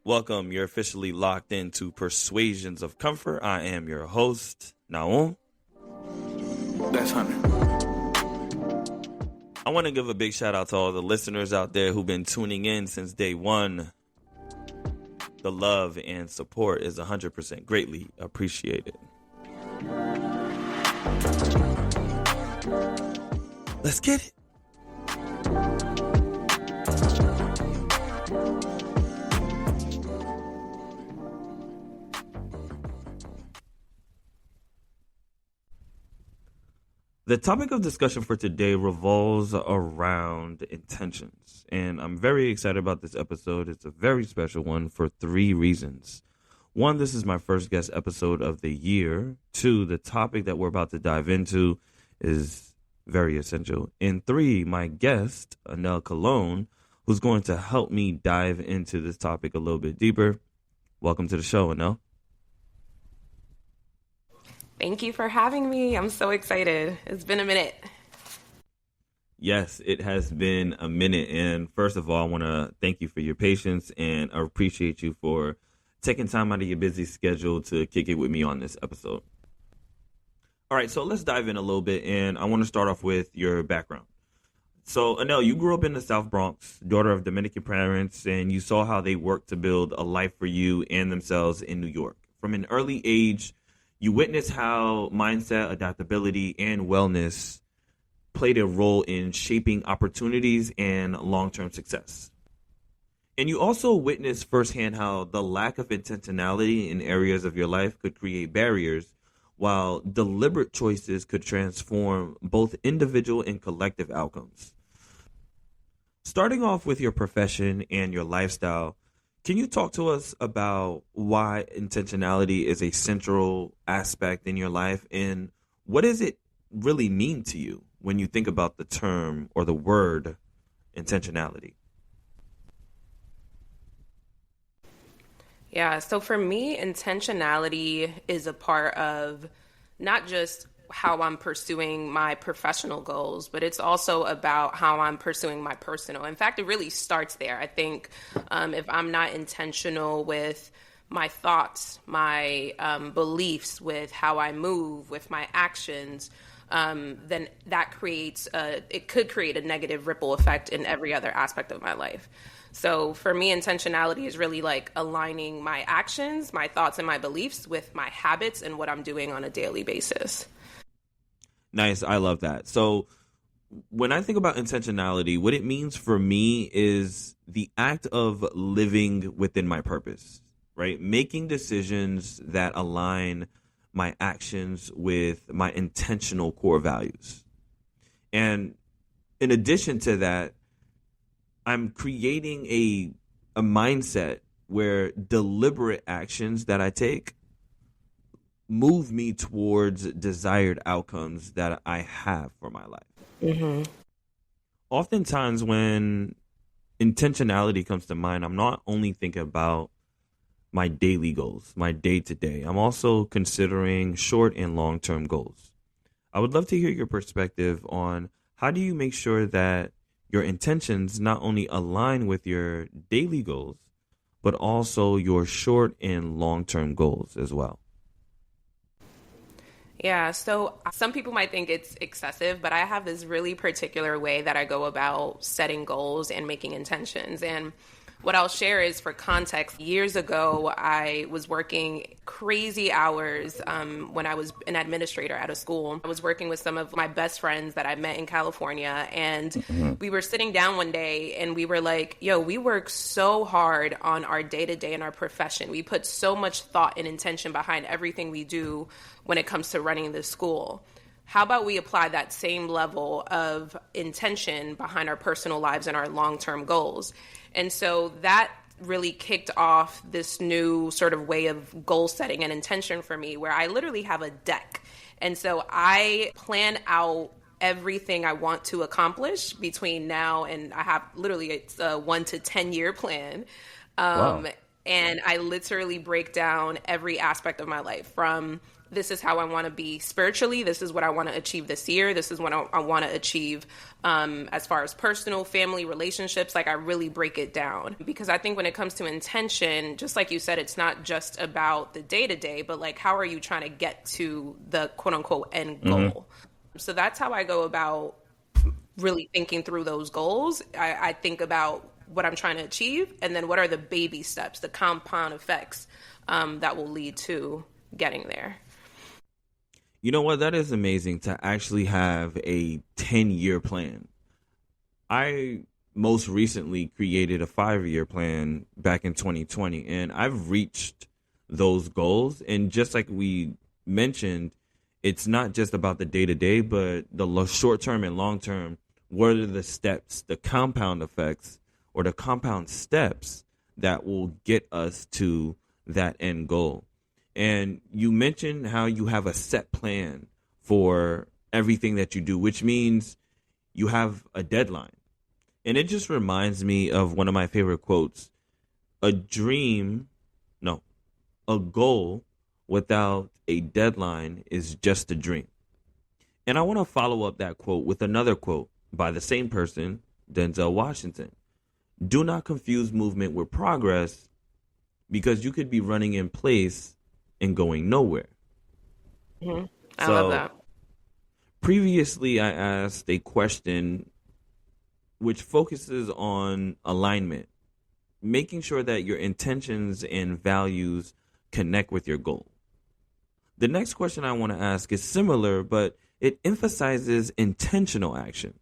Welcome. You're officially locked into Persuasions of Comfort. I am your host, Naum. That's Hunter. I want to give a big shout out to all the listeners out there who've been tuning in since day one. The love and support is 100% greatly appreciated. Let's get it. The topic of discussion for today revolves around intentions, and I'm very excited about this episode. It's a very special one for three reasons. One, this is my first guest episode of the year. Two, the topic that we're about to dive into is very essential. And three, my guest, Anel Cologne, who's going to help me dive into this topic a little bit deeper. Welcome to the show, Anel. Thank you for having me. I'm so excited. It's been a minute. Yes, it has been a minute. And first of all, I want to thank you for your patience, and I appreciate you for taking time out of your busy schedule to kick it with me on this episode. All right, so let's dive in a little bit, and I want to start off with your background. So, Anel, you grew up in the South Bronx, daughter of Dominican parents, and you saw how they worked to build a life for you and themselves in New York. From an early age, you witnessed how mindset, adaptability, and wellness played a role in shaping opportunities and long-term success. And you also witnessed firsthand how the lack of intentionality in areas of your life could create barriers, while deliberate choices could transform both individual and collective outcomes. Starting off with your profession and your lifestyle, can you talk to us about why intentionality is a central aspect in your life, and what does it really mean to you when you think about the term or the word intentionality? Yeah, so for me, intentionality is a part of not just how I'm pursuing my professional goals, but it's also about how I'm pursuing my personal. In fact, it really starts there. I think if I'm not intentional with my thoughts, my beliefs, with how I move, with my actions, then that it could create a negative ripple effect in every other aspect of my life. So for me, intentionality is really like aligning my actions, my thoughts, and my beliefs with my habits and what I'm doing on a daily basis. Nice. I love that. So when I think about intentionality, what it means for me is the act of living within my purpose, right? Making decisions that align my actions with my intentional core values. And in addition to that, I'm creating a mindset where deliberate actions that I take move me towards desired outcomes that I have for my life. Mm-hmm. Oftentimes when intentionality comes to mind, I'm not only thinking about my daily goals, my day-to-day. I'm also considering short and long-term goals. I would love to hear your perspective on how do you make sure that your intentions not only align with your daily goals, but also your short and long-term goals as well. Yeah, so some people might think it's excessive, but I have this really particular way that I go about setting goals and making intentions. And what I'll share is, for context, years ago, I was working crazy hours when I was an administrator at a school. I was working with some of my best friends that I met in California, and we were sitting down one day and we were like, yo, we work so hard on our day-to-day in our profession. We put so much thought and intention behind everything we do when it comes to running the school. How about we apply that same level of intention behind our personal lives and our long-term goals? And so that really kicked off this new sort of way of goal setting and intention for me, where I literally have a deck. And so I plan out everything I want to accomplish between now and I have literally it's a 1 to 10 year plan. Wow. And I literally break down every aspect of my life, from this is how I want to be spiritually. This is what I want to achieve this year. This is what I want to achieve as far as personal, family, relationships. Like I really break it down, because I think when it comes to intention, just like you said, it's not just about the day to day, but like, how are you trying to get to the quote unquote end goal? So that's how I go about really thinking through those goals. I think about what I'm trying to achieve, and then what are the baby steps, the compound effects that will lead to getting there. You know what? That is amazing to actually have a 10-year plan. I most recently created a 5-year plan back in 2020, and I've reached those goals. And just like we mentioned, it's not just about the day-to-day, but the short-term and long-term. What are the steps, the compound effects, or the compound steps that will get us to that end goal? And you mentioned how you have a set plan for everything that you do, which means you have a deadline. And it just reminds me of one of my favorite quotes: a goal without a deadline is just a dream. And I want to follow up that quote with another quote by the same person, Denzel Washington. Do not confuse movement with progress, because you could be running in place and going nowhere. I love that. Previously, I asked a question which focuses on alignment, making sure that your intentions and values connect with your goal. The next question I want to ask is similar, but it emphasizes intentional action,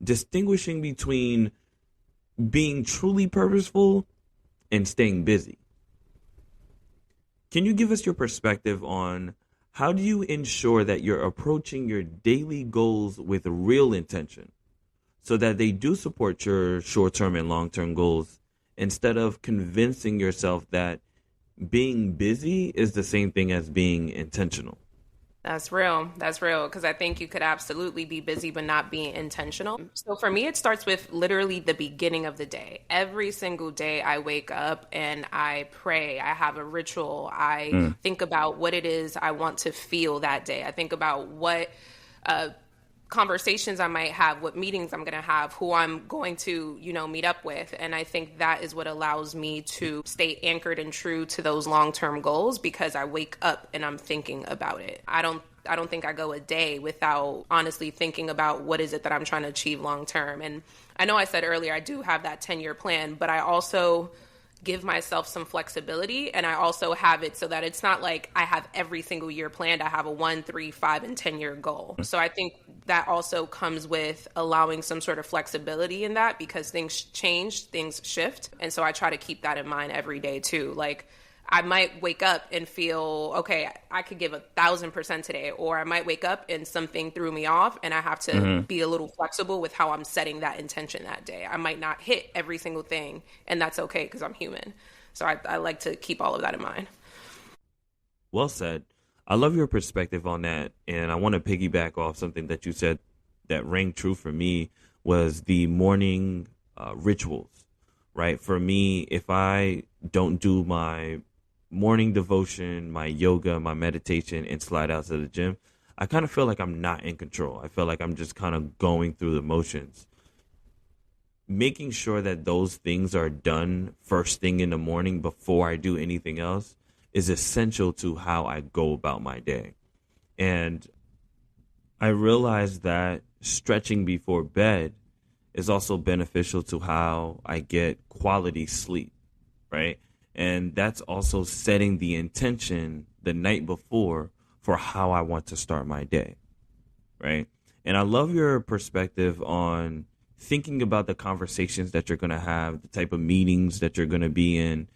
distinguishing between being truly purposeful and staying busy. Can you give us your perspective on how do you ensure that you're approaching your daily goals with real intention so that they do support your short-term and long-term goals, instead of convincing yourself that being busy is the same thing as being intentional? That's real. That's real. Because I think you could absolutely be busy, but not be intentional. So for me, it starts with literally the beginning of the day. Every single day I wake up and I pray. I have a ritual. I think about what it is I want to feel that day. I think about what conversations I might have, what meetings I'm going to have, who I'm going to, meet up with. And I think that is what allows me to stay anchored and true to those long-term goals, because I wake up and I'm thinking about it. I don't think I go a day without honestly thinking about what is it that I'm trying to achieve long-term. And I know I said earlier, I do have that 10-year plan, but I also give myself some flexibility, and I also have it so that it's not like I have every single year planned. I have a 1, 3, 5, and 10-year goal. So I think that also comes with allowing some sort of flexibility in that, because things change, things shift. And so I try to keep that in mind every day too. Like, I might wake up and feel, okay, I could give 1,000% today, or I might wake up and something threw me off, and I have to be a little flexible with how I'm setting that intention that day. I might not hit every single thing, and that's okay, because I'm human. So I like to keep all of that in mind. Well said. I love your perspective on that, and I want to piggyback off something that you said that rang true for me, was the morning rituals, right? For me, if I don't do my morning devotion, my yoga, my meditation, and slide out to the gym, I kind of feel like I'm not in control. I feel like I'm just kind of going through the motions. Making sure that those things are done first thing in the morning before I do anything else is essential to how I go about my day. And I realized that stretching before bed is also beneficial to how I get quality sleep, right? And that's also setting the intention the night before for how I want to start my day, right? And I love your perspective on thinking about the conversations that you're going to have, the type of meetings that you're going to be in,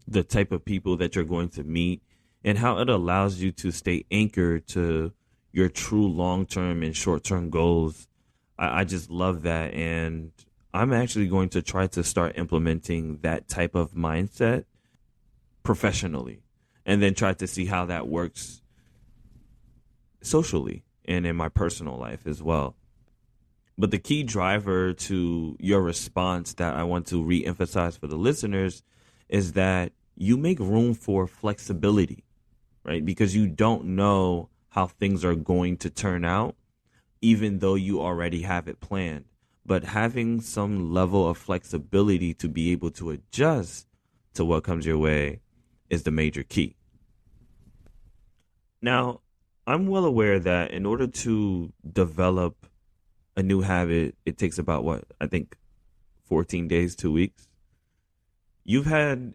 the type of people that you're going to meet, and how it allows you to stay anchored to your true long-term and short-term goals. I just love that. And I'm actually going to try to start implementing that type of mindset professionally, and then try to see how that works socially and in my personal life as well. But the key driver to your response that I want to re-emphasize for the listeners is that you make room for flexibility, right? Because you don't know how things are going to turn out, even though you already have it planned. But having some level of flexibility to be able to adjust to what comes your way is the major key. Now, I'm well aware that in order to develop a new habit, it takes about what I think 14 days, 2 weeks. You've had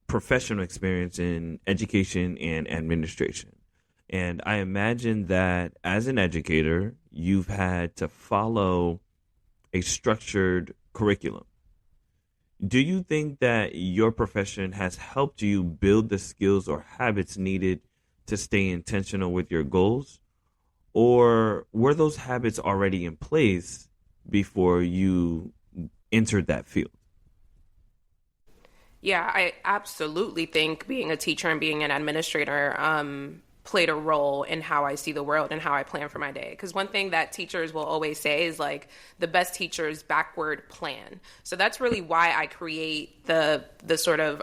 professional experience in education and administration. And I imagine that as an educator, you've had to follow a structured curriculum. Do you think that your profession has helped you build the skills or habits needed to stay intentional with your goals? Or were those habits already in place before you entered that field? Yeah, I absolutely think being a teacher and being an administrator played a role in how I see the world and how I plan for my day. Because one thing that teachers will always say is like the best teachers backward plan. So that's really why I create the sort of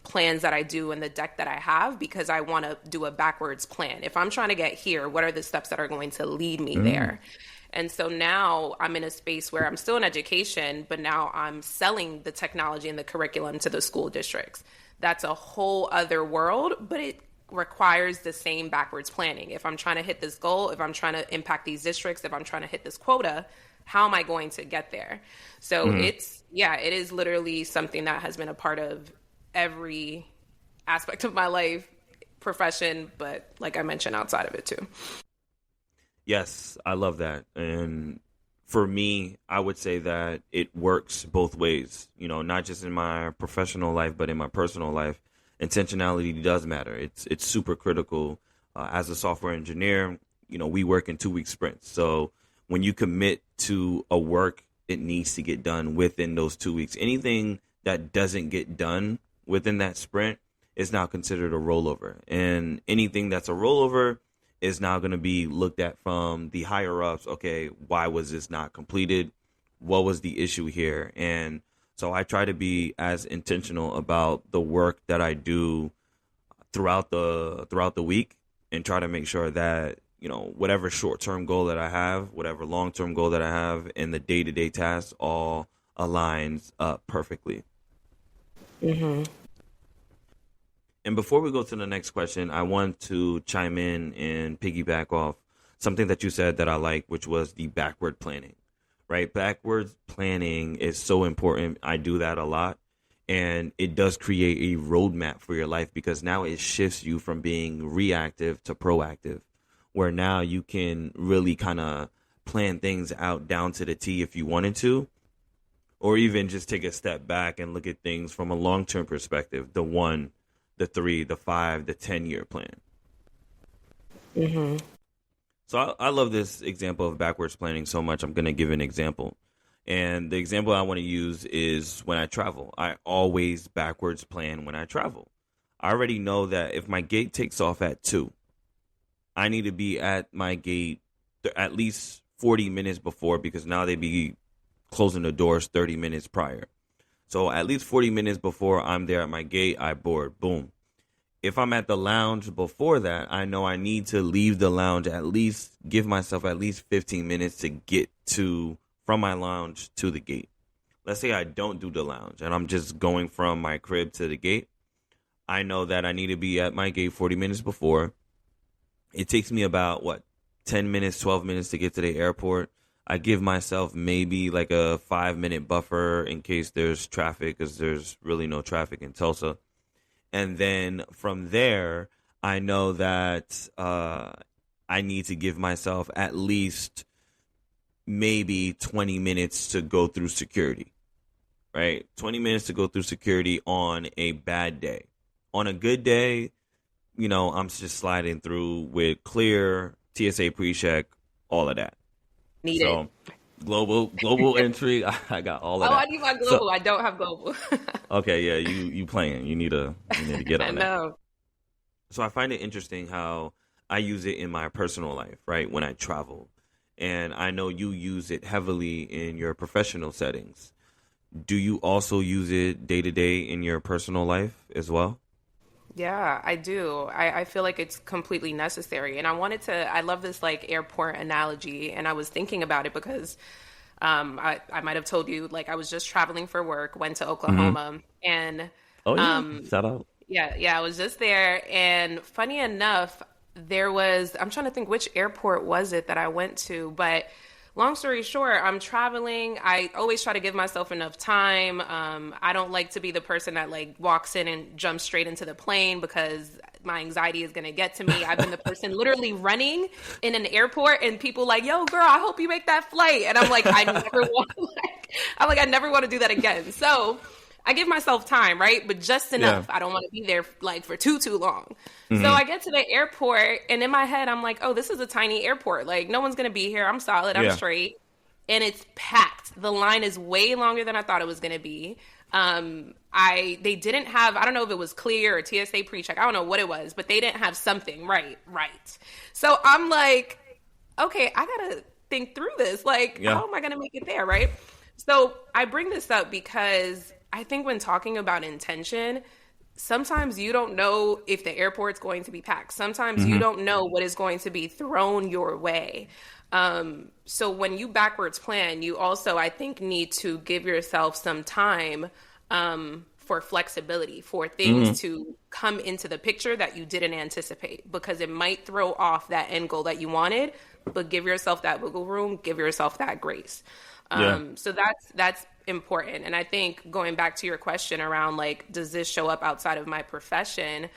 plans that I do and the deck that I have, because I want to do a backwards plan. If I'm trying to get here, what are the steps that are going to lead me there? And so now I'm in a space where I'm still in education, but now I'm selling the technology and the curriculum to the school districts. That's a whole other world, but it requires the same backwards planning. If I'm trying to hit this goal, if I'm trying to impact these districts, if I'm trying to hit this quota, how am I going to get there? So it is literally something that has been a part of every aspect of my life, profession, but like I mentioned, outside of it too. Yes, I love that. And for me, I would say that it works both ways, not just in my professional life, but in my personal life. Intentionality does matter. It's super critical. As a software engineer, we work in 2-week sprints. So when you commit to a work, it needs to get done within those 2 weeks. Anything that doesn't get done within that sprint is now considered a rollover. And anything that's a rollover is now going to be looked at from the higher ups. Okay, why was this not completed? What was the issue here? And so I try to be as intentional about the work that I do throughout the week, and try to make sure that, whatever short-term goal that I have, whatever long-term goal that I have, and the day-to-day tasks all aligns up perfectly. And before we go to the next question, I want to chime in and piggyback off something that you said that I like, which was the backward planning, right? Backwards planning is so important. I do that a lot. And it does create a roadmap for your life, because now it shifts you from being reactive to proactive, where now you can really kind of plan things out down to the T if you wanted to, or even just take a step back and look at things from a long-term perspective, the 1, the 3, the 5, the 10-year plan. So I love this example of backwards planning so much. I'm going to give an example. And the example I want to use is when I travel. I always backwards plan when I travel. I already know that if my gate takes off at 2, I need to be at my gate at least 40 minutes before, because now they be closing the doors 30 minutes prior. So at least 40 minutes before I'm there at my gate, I board. Boom. If I'm at the lounge before that, I know I need to leave the lounge, at least give myself at least 15 minutes to get from my lounge to the gate. Let's say I don't do the lounge and I'm just going from my crib to the gate. I know that I need to be at my gate 40 minutes before. It takes me about 10 minutes, 12 minutes to get to the airport. I give myself maybe like a 5-minute buffer in case there's traffic, because there's really no traffic in Tulsa. And then from there, I know that I need to give myself at least maybe 20 minutes to go through security, right? 20 minutes to go through security on a bad day. On a good day, I'm just sliding through with clear, TSA pre-check, all of that. So global entry, I got all of that. Oh, I need my global. I don't have global. Okay, yeah, you playing. You need to get on I that. know. So I find it interesting how I use it in my personal life, right? When I travel. And I know you use it heavily in your professional settings. Do you also use it day to day in your personal life as well? Yeah, I do. I feel like it's completely necessary. And I love this like airport analogy. And I was thinking about it because I might have told you, like, I was just traveling for work, went to Hmm. Oklahoma. And Oh yeah, um, shout out. yeah, I was just there. And funny enough, I'm trying to think which airport was it that I went to, but long story short, I'm traveling. I always try to give myself enough time. I don't like to be the person that like walks in and jumps straight into the plane because my anxiety is going to get to me. I've been the person literally running in an airport and people like, yo, girl, I hope you make that flight. And I'm like, I never want to do that again. So I give myself time, right? But just Yeah. enough. I don't want to be there like for too long. So Hmm. I get to the airport and in my head I'm like, "Oh, this is a tiny airport. Like no one's going to be here. I'm solid. I'm Yeah. straight." And it's packed. The line is way longer than I thought it was going to be. They didn't have, I don't know if it was clear or TSA pre-check. I don't know what it was, but they didn't have something right. So I'm like, "Okay, I got to think through this. Like, Yeah. how am I going to make it there, right?" So I bring this up because I think when talking about intention, sometimes you don't know if the airport's going to be packed. Sometimes you Hmm. don't know what is going to be thrown your way. So when you backwards plan, you also, I think, need to give yourself some time for flexibility, for Hmm. things to come into the picture that you didn't anticipate, because it might throw off that end goal that you wanted, but give yourself that wiggle room, give yourself that grace. Yeah. So that's important. And I think going back to your question around like, does this show up outside of my profession?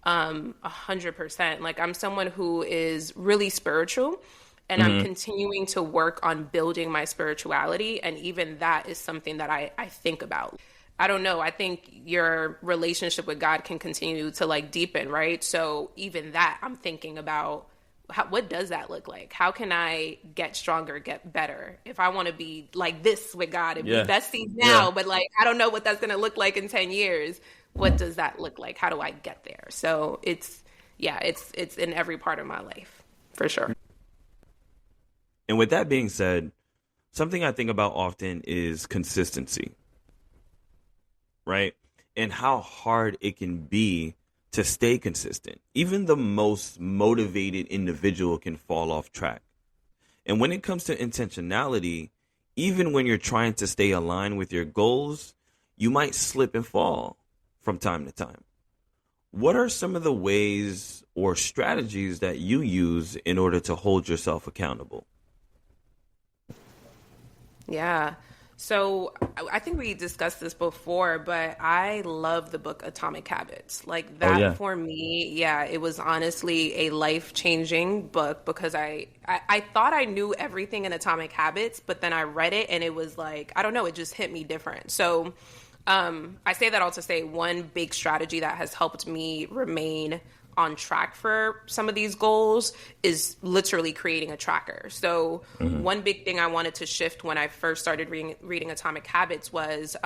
100%. Like I'm someone who is really spiritual and I'm Hmm. continuing to work on building my spirituality. And even that is something that I think about. I don't know. I think your relationship with God can continue to like deepen, right? So even that I'm thinking about what does that look like? How can I get stronger, get better? If I want to be like this with God and be Yeah. besties Yeah. now, but like I don't know what that's going to look like in 10 years, what does that look like? How do I get there? So it's in every part of my life for sure. And with that being said, something I think about often is consistency, right? And how hard it can be to stay consistent. Even the most motivated individual can fall off track. And when it comes to intentionality, even when you're trying to stay aligned with your goals, you might slip and fall from time to time. What are some of the ways or strategies that you use in order to hold yourself accountable? Yeah. So I think we discussed this before, but I love the book Atomic Habits. Like Oh, that yeah. for me, yeah, it was honestly a life-changing book because I thought I knew everything in Atomic Habits, but then I read it and it was like, I don't know, it just hit me different. So I say that all to say one big strategy that has helped me remain on track for some of these goals is literally creating a tracker. So, Hmm. one big thing I wanted to shift when I first started reading Atomic Habits was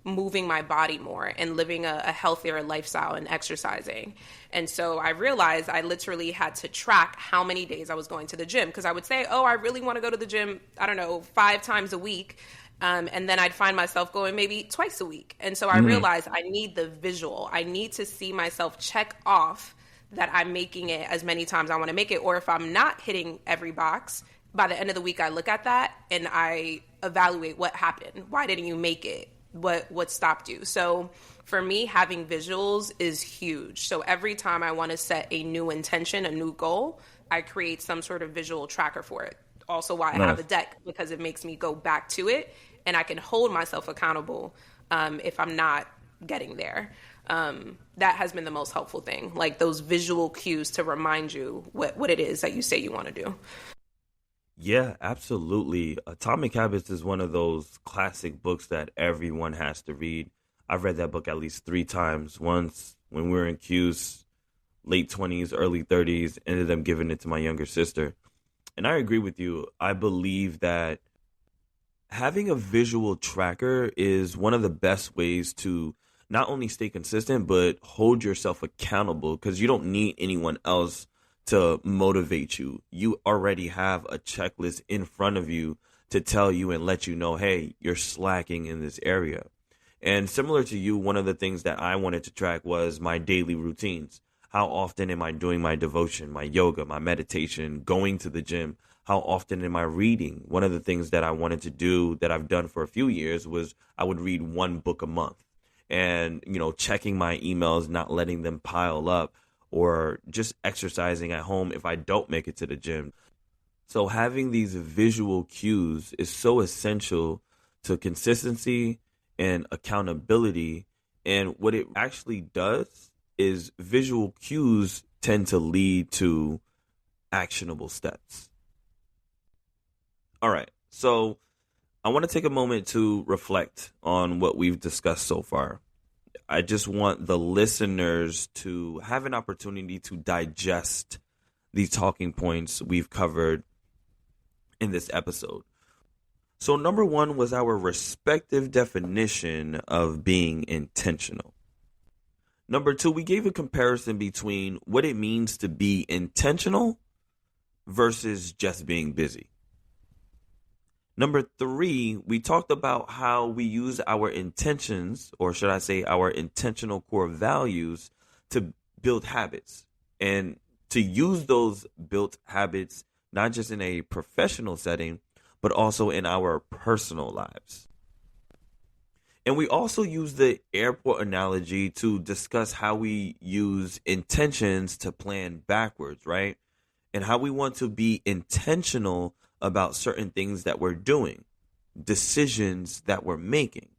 moving my body more and living a healthier lifestyle and exercising. And so I realized I literally had to track how many days I was going to the gym because I would say, oh, I really want to go to the gym, I don't know, 5 times a week. And then I'd find myself going maybe twice a week. And so I Hmm. realized I need the visual. I need to see myself check off that I'm making it as many times I want to make it. Or if I'm not hitting every box, by the end of the week, I look at that and I evaluate what happened. Why didn't you make it? What stopped you? So for me, having visuals is huge. So every time I want to set a new intention, a new goal, I create some sort of visual tracker for it. Also why I have Nice. a deck because it makes me go back to it and I can hold myself accountable if I'm not getting there. That has been the most helpful thing, like those visual cues to remind you what it is that you say you want to do. Yeah, absolutely. Atomic Habits is one of those classic books that everyone has to read. I've read that book at least 3 times. Once when we were in Q's late 20s, early 30s, ended up giving it to my younger sister. And I agree with you. I believe that having a visual tracker is one of the best ways to not only stay consistent but hold yourself accountable because you don't need anyone else to motivate you. You already have a checklist in front of you to tell you and let you know, hey, you're slacking in this area. And similar to you, one of the things that I wanted to track was my daily routines. How often am I doing my devotion, my yoga, my meditation, going to the gym? How often am I reading? One of the things that I wanted to do that I've done for a few years was I would read one book a month, and, checking my emails, not letting them pile up, or just exercising at home if I don't make it to the gym. So having these visual cues is so essential to consistency and accountability. And what it actually does is visual cues tend to lead to actionable steps. All right. So I want to take a moment to reflect on what we've discussed so far. I just want the listeners to have an opportunity to digest these talking points we've covered in this episode. So number one was our respective definition of being intentional. Number two, we gave a comparison between what it means to be intentional versus just being busy. Number three, we talked about how we use our intentions, or should I say our intentional core values, to build habits, and to use those built habits not just in a professional setting, but also in our personal lives. And we also use the airport analogy to discuss how we use intentions to plan backwards, right? And how we want to be intentional about certain things that we're doing, decisions that we're making.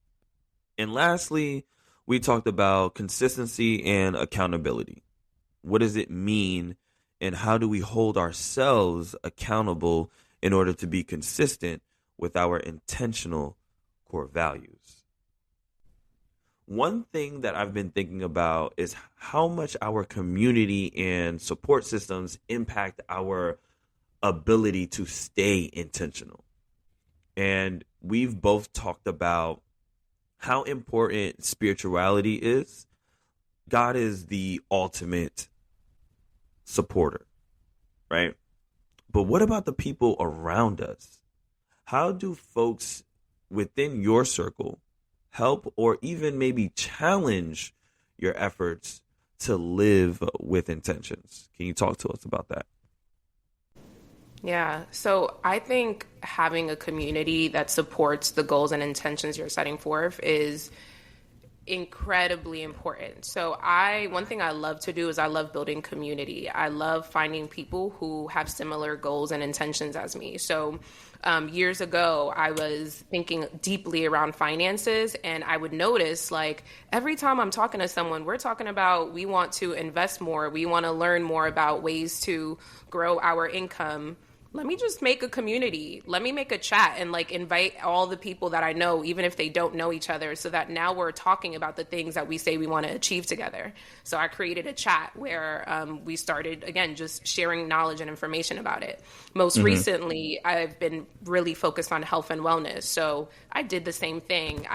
And lastly, we talked about consistency and accountability. What does it mean, and how do we hold ourselves accountable in order to be consistent with our intentional core values? One thing that I've been thinking about is how much our community and support systems impact our ability to stay intentional. And we've both talked about how important spirituality is. God is the ultimate supporter, right? But what about the people around us? How do folks within your circle help or even maybe challenge your efforts to live with intentions? Can you talk to us about that? Yeah. So I think having a community that supports the goals and intentions you're setting forth is incredibly important. So one thing I love to do is I love building community. I love finding people who have similar goals and intentions as me. So years ago, I was thinking deeply around finances, and I would notice, like, every time I'm talking to someone, we're talking about we want to invest more, we want to learn more about ways to grow our income. Let me just make a community. Let me make a chat and invite all the people that I know, even if they don't know each other, so that now we're talking about the things that we say we want to achieve together. So I created a chat where we started, again, just sharing knowledge and information about it. Most recently, I've been really focused on health and wellness. So I did the same thing.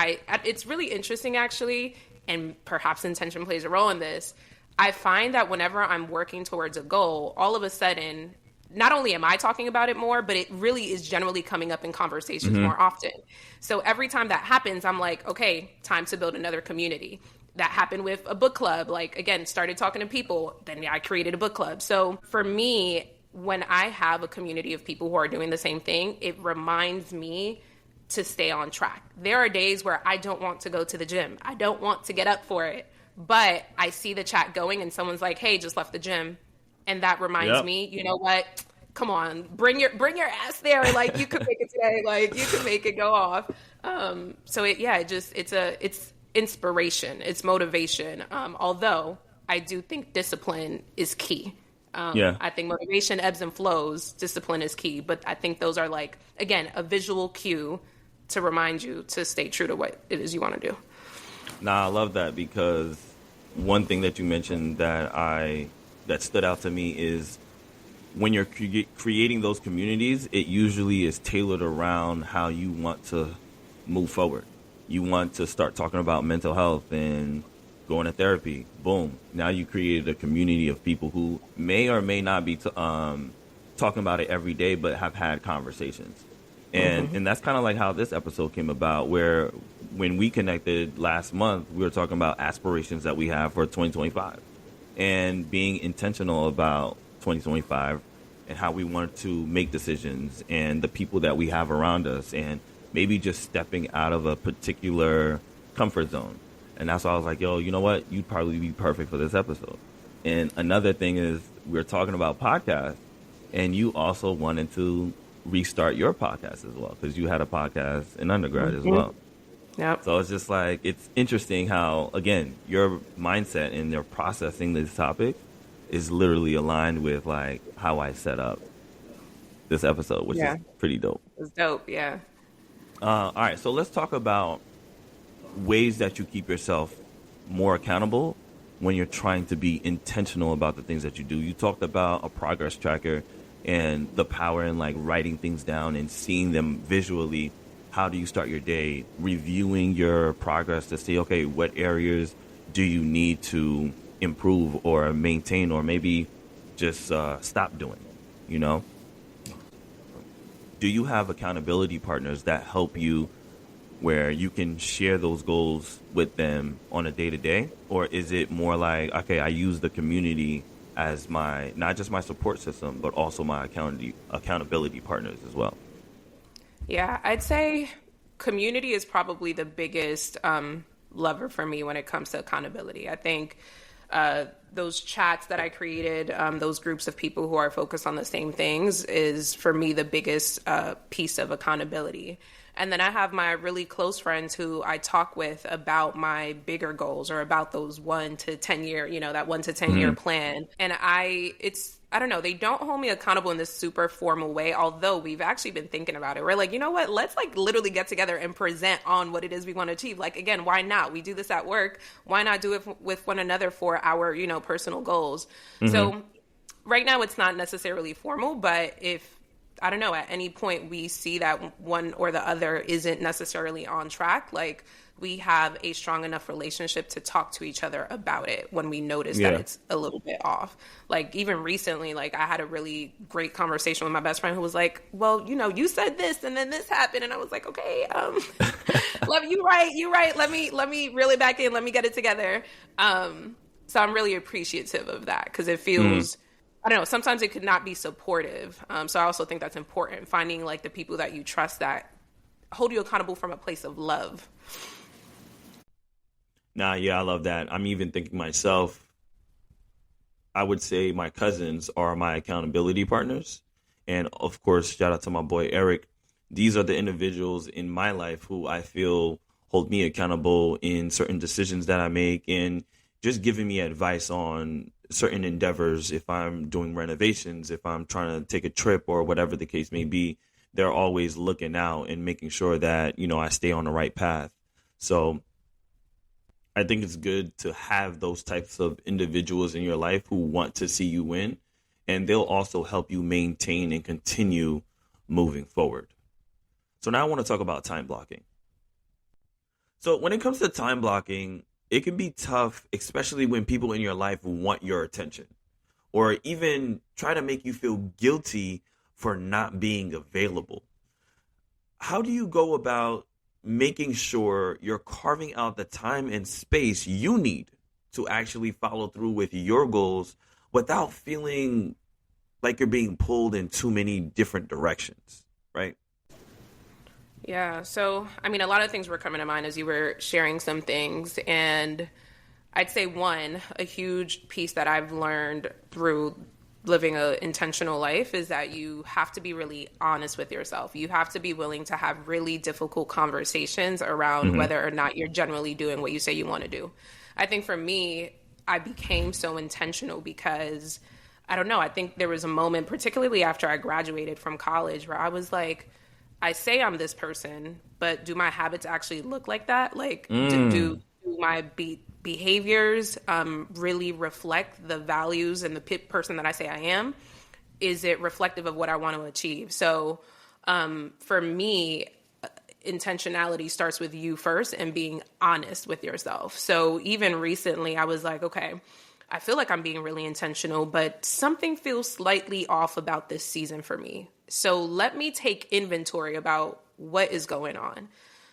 It's really interesting, actually, and perhaps intention plays a role in this. I find that whenever I'm working towards a goal, all of a sudden, not only am I talking about it more, but it really is generally coming up in conversations more often. So every time that happens, I'm like, okay, time to build another community. That happened with a book club. Again, started talking to people, then I created a book club. So for me, when I have a community of people who are doing the same thing, it reminds me to stay on track. There are days where I don't want to go to the gym. I don't want to get up for it, but I see the chat going and someone's like, hey, just left the gym. And that reminds me, you know what? Come on, bring your ass there. You could make it today. You could make it go off. It's inspiration. It's motivation. Although I do think discipline is key. I think motivation ebbs and flows. Discipline is key. But I think those are again, a visual cue to remind you to stay true to what it is you want to do. Nah, I love that, because one thing that you mentioned that stood out to me is when you're creating those communities, it usually is tailored around how you want to move forward. You want to start talking about mental health and going to therapy. Boom. Now you created a community of people who may or may not be talking about it every day, but have had conversations. And that's kind of like how this episode came about, where when we connected last month, we were talking about aspirations that we have for 2025 and being intentional about 2025 and how we want to make decisions and the people that we have around us and maybe just stepping out of a particular comfort zone. And that's why I was like, yo, you know what? You'd probably be perfect for this episode. And another thing is we're talking about podcasts, and you also wanted to restart your podcast as well because you had a podcast in undergrad as well. Yep. So it's just like, it's interesting how, again, your mindset and your processing this topic is literally aligned with like how I set up this episode, which is pretty dope. It's dope. Yeah. All right. So let's talk about ways that you keep yourself more accountable when you're trying to be intentional about the things that you do. You talked about a progress tracker and the power in like writing things down and seeing them visually. How do you start your day? Reviewing your progress to see, okay, what areas do you need to improve or maintain or maybe just stop doing, you know? Do you have accountability partners that help you where you can share those goals with them on a day-to-day? Or is it more like, okay, I use the community as my, not just my support system, but also my accountability partners as well? Yeah, I'd say community is probably the biggest lever for me when it comes to accountability. I think those chats that I created, those groups of people who are focused on the same things is for me the biggest piece of accountability. And then I have my really close friends who I talk with about my bigger goals or about those 1 to 10 year, that 1 to 10 year plan. And I don't know, they don't hold me accountable in this super formal way, although we've actually been thinking about it. We're like, you know what, let's like literally get together and present on what it is we want to achieve. Like, again, why not? We do this at work. Why not do it with one another for our, personal goals? So right now it's not necessarily formal, but if, I don't know, at any point we see that one or the other isn't necessarily on track, like we have a strong enough relationship to talk to each other about it when we notice that it's a little bit off. Like even recently, like I had a really great conversation with my best friend who was like, well, you said this and then this happened. And I was like, okay, you're right. Let me reel it back in. Let me get it together. So I'm really appreciative of that because it feels, I don't know, sometimes it could not be supportive. So I also think that's important, finding like the people that you trust that hold you accountable from a place of love. Nah, yeah, I love that. I'm even thinking myself, I would say my cousins are my accountability partners. And of course, shout out to my boy, Eric. These are the individuals in my life who I feel hold me accountable in certain decisions that I make and just giving me advice on certain endeavors. If I'm doing renovations, if I'm trying to take a trip or whatever the case may be, they're always looking out and making sure that, I stay on the right path. So I think it's good to have those types of individuals in your life who want to see you win, and they'll also help you maintain and continue moving forward. So now I want to talk about time blocking. So when it comes to time blocking, it can be tough, especially when people in your life want your attention or even try to make you feel guilty for not being available. How do you go about making sure you're carving out the time and space you need to actually follow through with your goals without feeling like you're being pulled in too many different directions, right? Yeah. So, I mean, a lot of things were coming to mind as you were sharing some things. And I'd say a huge piece that I've learned through living an intentional life is that you have to be really honest with yourself. You have to be willing to have really difficult conversations around whether or not you're generally doing what you say you want to do. I think for me, I became so intentional because, I don't know, I think there was a moment, particularly after I graduated from college, where I was like, I say I'm this person, but do my habits actually look like that? Like, do my behaviors really reflect the values and the person that I say I am? Is it reflective of what I want to achieve? So for me, intentionality starts with you first and being honest with yourself. So even recently, I was like, okay, I feel like I'm being really intentional, but something feels slightly off about this season for me. So let me take inventory about what is going on.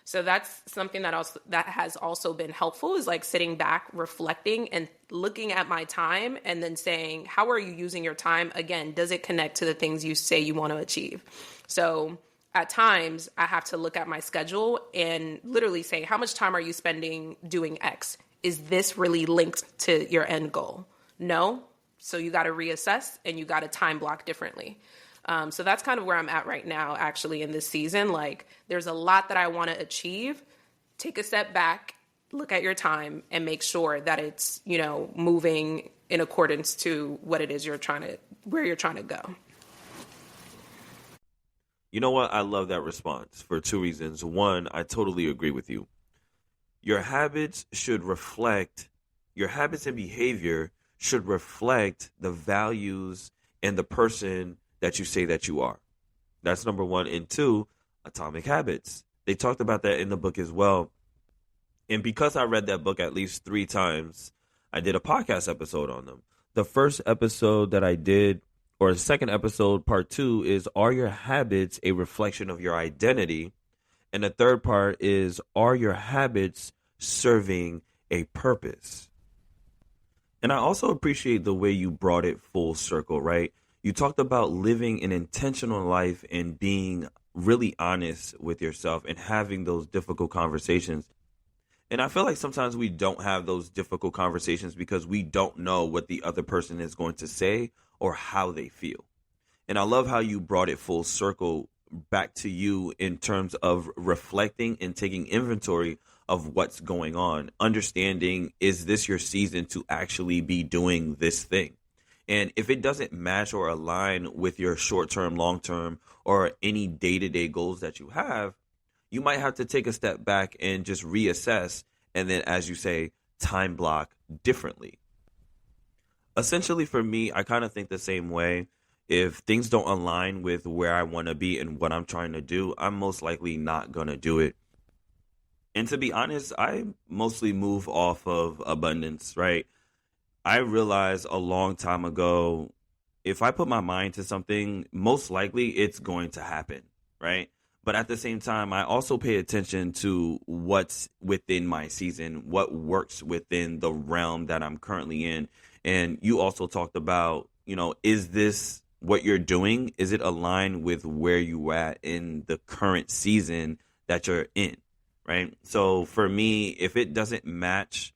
So that's something that has also been helpful, is like sitting back, reflecting and looking at my time and then saying, how are you using your time? Again, does it connect to the things you say you want to achieve? So at times I have to look at my schedule and literally say, how much time are you spending doing X? Is this really linked to your end goal? No. So you got to reassess and you got to time block differently. So that's kind of where I'm at right now, actually, in this season. Like, there's a lot that I want to achieve. Take a step back, look at your time, and make sure that it's, moving in accordance to what it is where you're trying to go. You know what? I love that response for two reasons. One, I totally agree with you. Your habits and behavior should reflect the values and the person that you say that you are. That's number one. And two, Atomic Habits. They talked about that in the book as well. And because I read that book at least 3 times, I did a podcast episode on them. The first episode that I did, or the second episode, part 2, is, are your habits a reflection of your identity? And the third part is, are your habits serving a purpose? And I also appreciate the way you brought it full circle, right? You talked about living an intentional life and being really honest with yourself and having those difficult conversations. And I feel like sometimes we don't have those difficult conversations because we don't know what the other person is going to say or how they feel. And I love how you brought it full circle back to you in terms of reflecting and taking inventory of what's going on. Understanding, is this your season to actually be doing this thing? And if it doesn't match or align with your short-term, long-term, or any day-to-day goals that you have, you might have to take a step back and just reassess. And then, as you say, time block differently. Essentially, for me, I kind of think the same way. If things don't align with where I want to be and what I'm trying to do, I'm most likely not going to do it. And to be honest, I mostly move off of abundance, right? I realized a long time ago, if I put my mind to something, most likely it's going to happen, right? But at the same time, I also pay attention to what's within my season, what works within the realm that I'm currently in. And you also talked about, is this what you're doing? Is it aligned with where you are at in the current season that you're in, right? So for me, if it doesn't match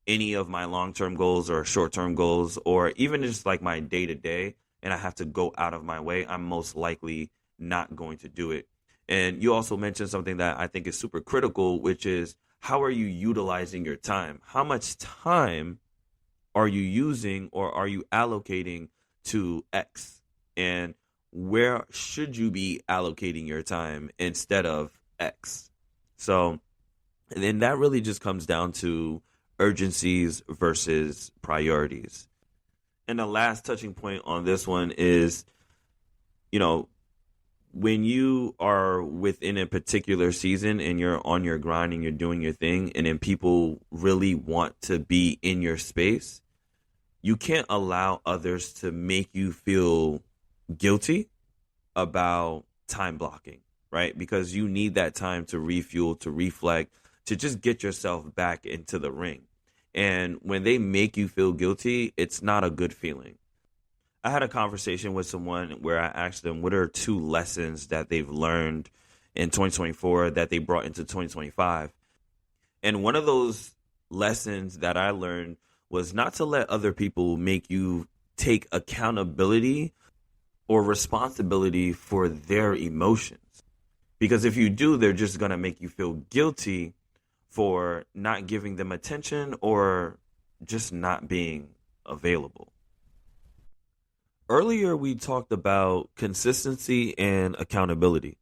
any of my long-term goals or short-term goals, or even just like my day-to-day, and I have to go out of my way, I'm most likely not going to do it. And you also mentioned something that I think is super critical, which is, how are you utilizing your time? How much time are you using or are you allocating to X? And where should you be allocating your time instead of X? So, and then that really just comes down to urgencies versus priorities. And the last touching point on this one is, when you are within a particular season and you're on your grind and you're doing your thing, and then people really want to be in your space, you can't allow others to make you feel guilty about time blocking, right? Because you need that time to refuel, to reflect, to just get yourself back into the ring. And when they make you feel guilty, it's not a good feeling. I had a conversation with someone where I asked them what are 2 lessons that they've learned in 2024 that they brought into 2025. And one of those lessons that I learned was not to let other people make you take accountability or responsibility for their emotions. Because if you do, they're just going to make you feel guilty for not giving them attention or just not being available. Earlier, we talked about consistency and accountability.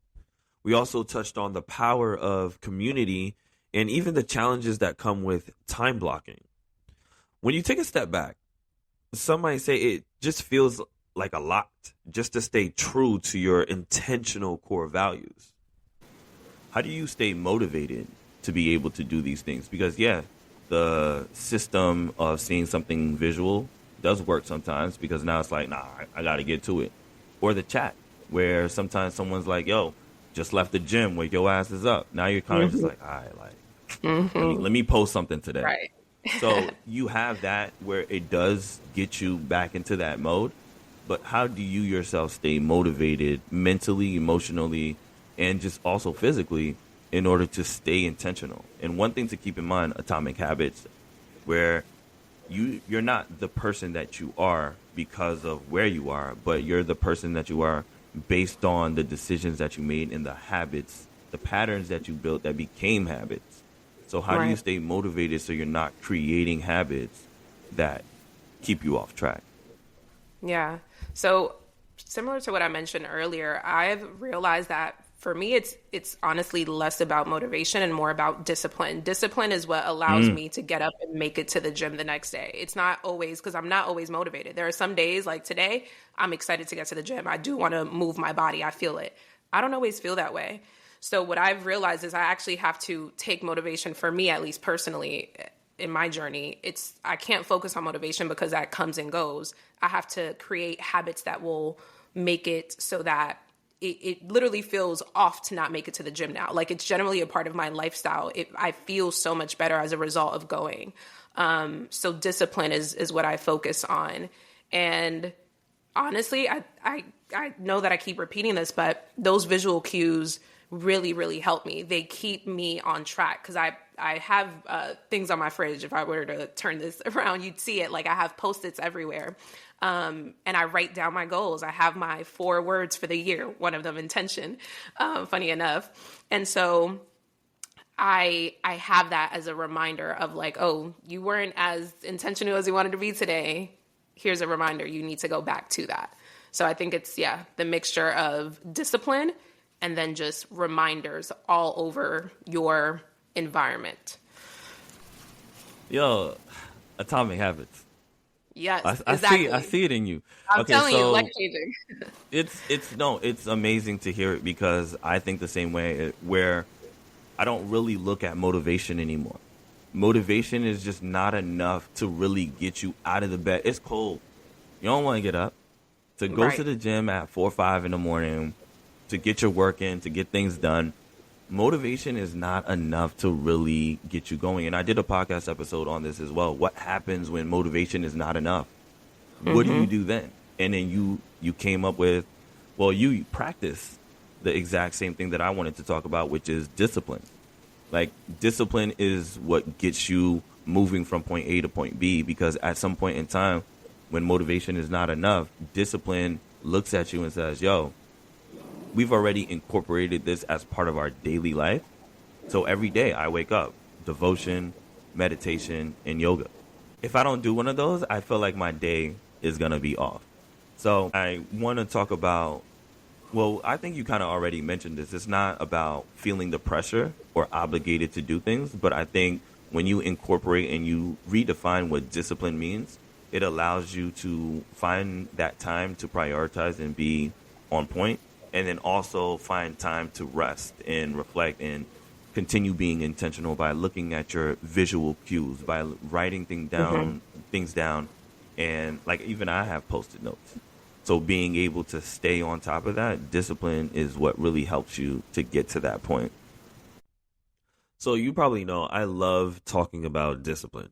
We also touched on the power of community and even the challenges that come with time blocking. When you take a step back, some might say it just feels like a lot just to stay true to your intentional core values. How do you stay motivated to be able to do these things? Because, the system of seeing something visual does work sometimes, because now it's like, nah, I got to get to it. Or the chat, where sometimes someone's like, yo, just left the gym, wake your ass is up. Now you're kind of just like, all right, like, let me post something today. Right. So you have that where it does get you back into that mode. But how do you yourself stay motivated mentally, emotionally, and just also physically in order to stay intentional? And one thing to keep in mind, Atomic Habits, where you're not the person that you are because of where you are, but you're the person that you are based on the decisions that you made and the habits, the patterns that you built that became habits. So how do you stay motivated so you're not creating habits that keep you off track? Yeah. So similar to what I mentioned earlier, I've realized that for me, it's honestly less about motivation and more about discipline. Discipline is what allows me to get up and make it to the gym the next day. It's not always, because I'm not always motivated. There are some days like today, I'm excited to get to the gym. I do want to move my body. I feel it. I don't always feel that way. So what I've realized is I actually have to take motivation, for me, at least personally, in my journey. I can't focus on motivation because that comes and goes. I have to create habits that will make it so that it literally feels off to not make it to the gym now. Like, it's generally a part of my lifestyle. I feel so much better as a result of going. So discipline is what I focus on. And honestly, I know that I keep repeating this, but those visual cues really, really help me. They keep me on track because I have things on my fridge. If I were to turn this around, you'd see it. Like, I have Post-its everywhere. And I write down my goals. I have my 4 words for the year, one of them intention, funny enough. And so I have that as a reminder of like, oh, you weren't as intentional as you wanted to be today. Here's a reminder. You need to go back to that. So I think it's, the mixture of discipline and then just reminders all over your environment. Yo, Atomic Habits. Yes, I exactly. I see it in you. I'm Okay, telling you, so life changing. it's amazing to hear it because I think the same way where I don't really look at motivation anymore. Motivation is just not enough to really get you out of the bed. It's cold. You don't want to get up to go to the gym at 4 or 5 in the morning to get your work in, to get things done. Motivation is not enough to really get you going. And I did a podcast episode on this as well. What happens when motivation is not enough? What do you do then? And then you came up with, well, you practice the exact same thing that I wanted to talk about, which is discipline. Like, discipline is what gets you moving from point A to point B, because at some point in time, when motivation is not enough, discipline looks at you and says, yo, we've already incorporated this as part of our daily life. So every day I wake up, devotion, meditation, and yoga. If I don't do one of those, I feel like my day is going to be off. So I want to talk about, well, I think you kind of already mentioned this. It's not about feeling the pressure or obligated to do things, but I think when you incorporate and you redefine what discipline means, it allows you to find that time to prioritize and be on point, and then also find time to rest and reflect and continue being intentional by looking at your visual cues, by writing things down. And like, even I have Post-it notes. So being able to stay on top of that, discipline is what really helps you to get to that point. So you probably know I love talking about discipline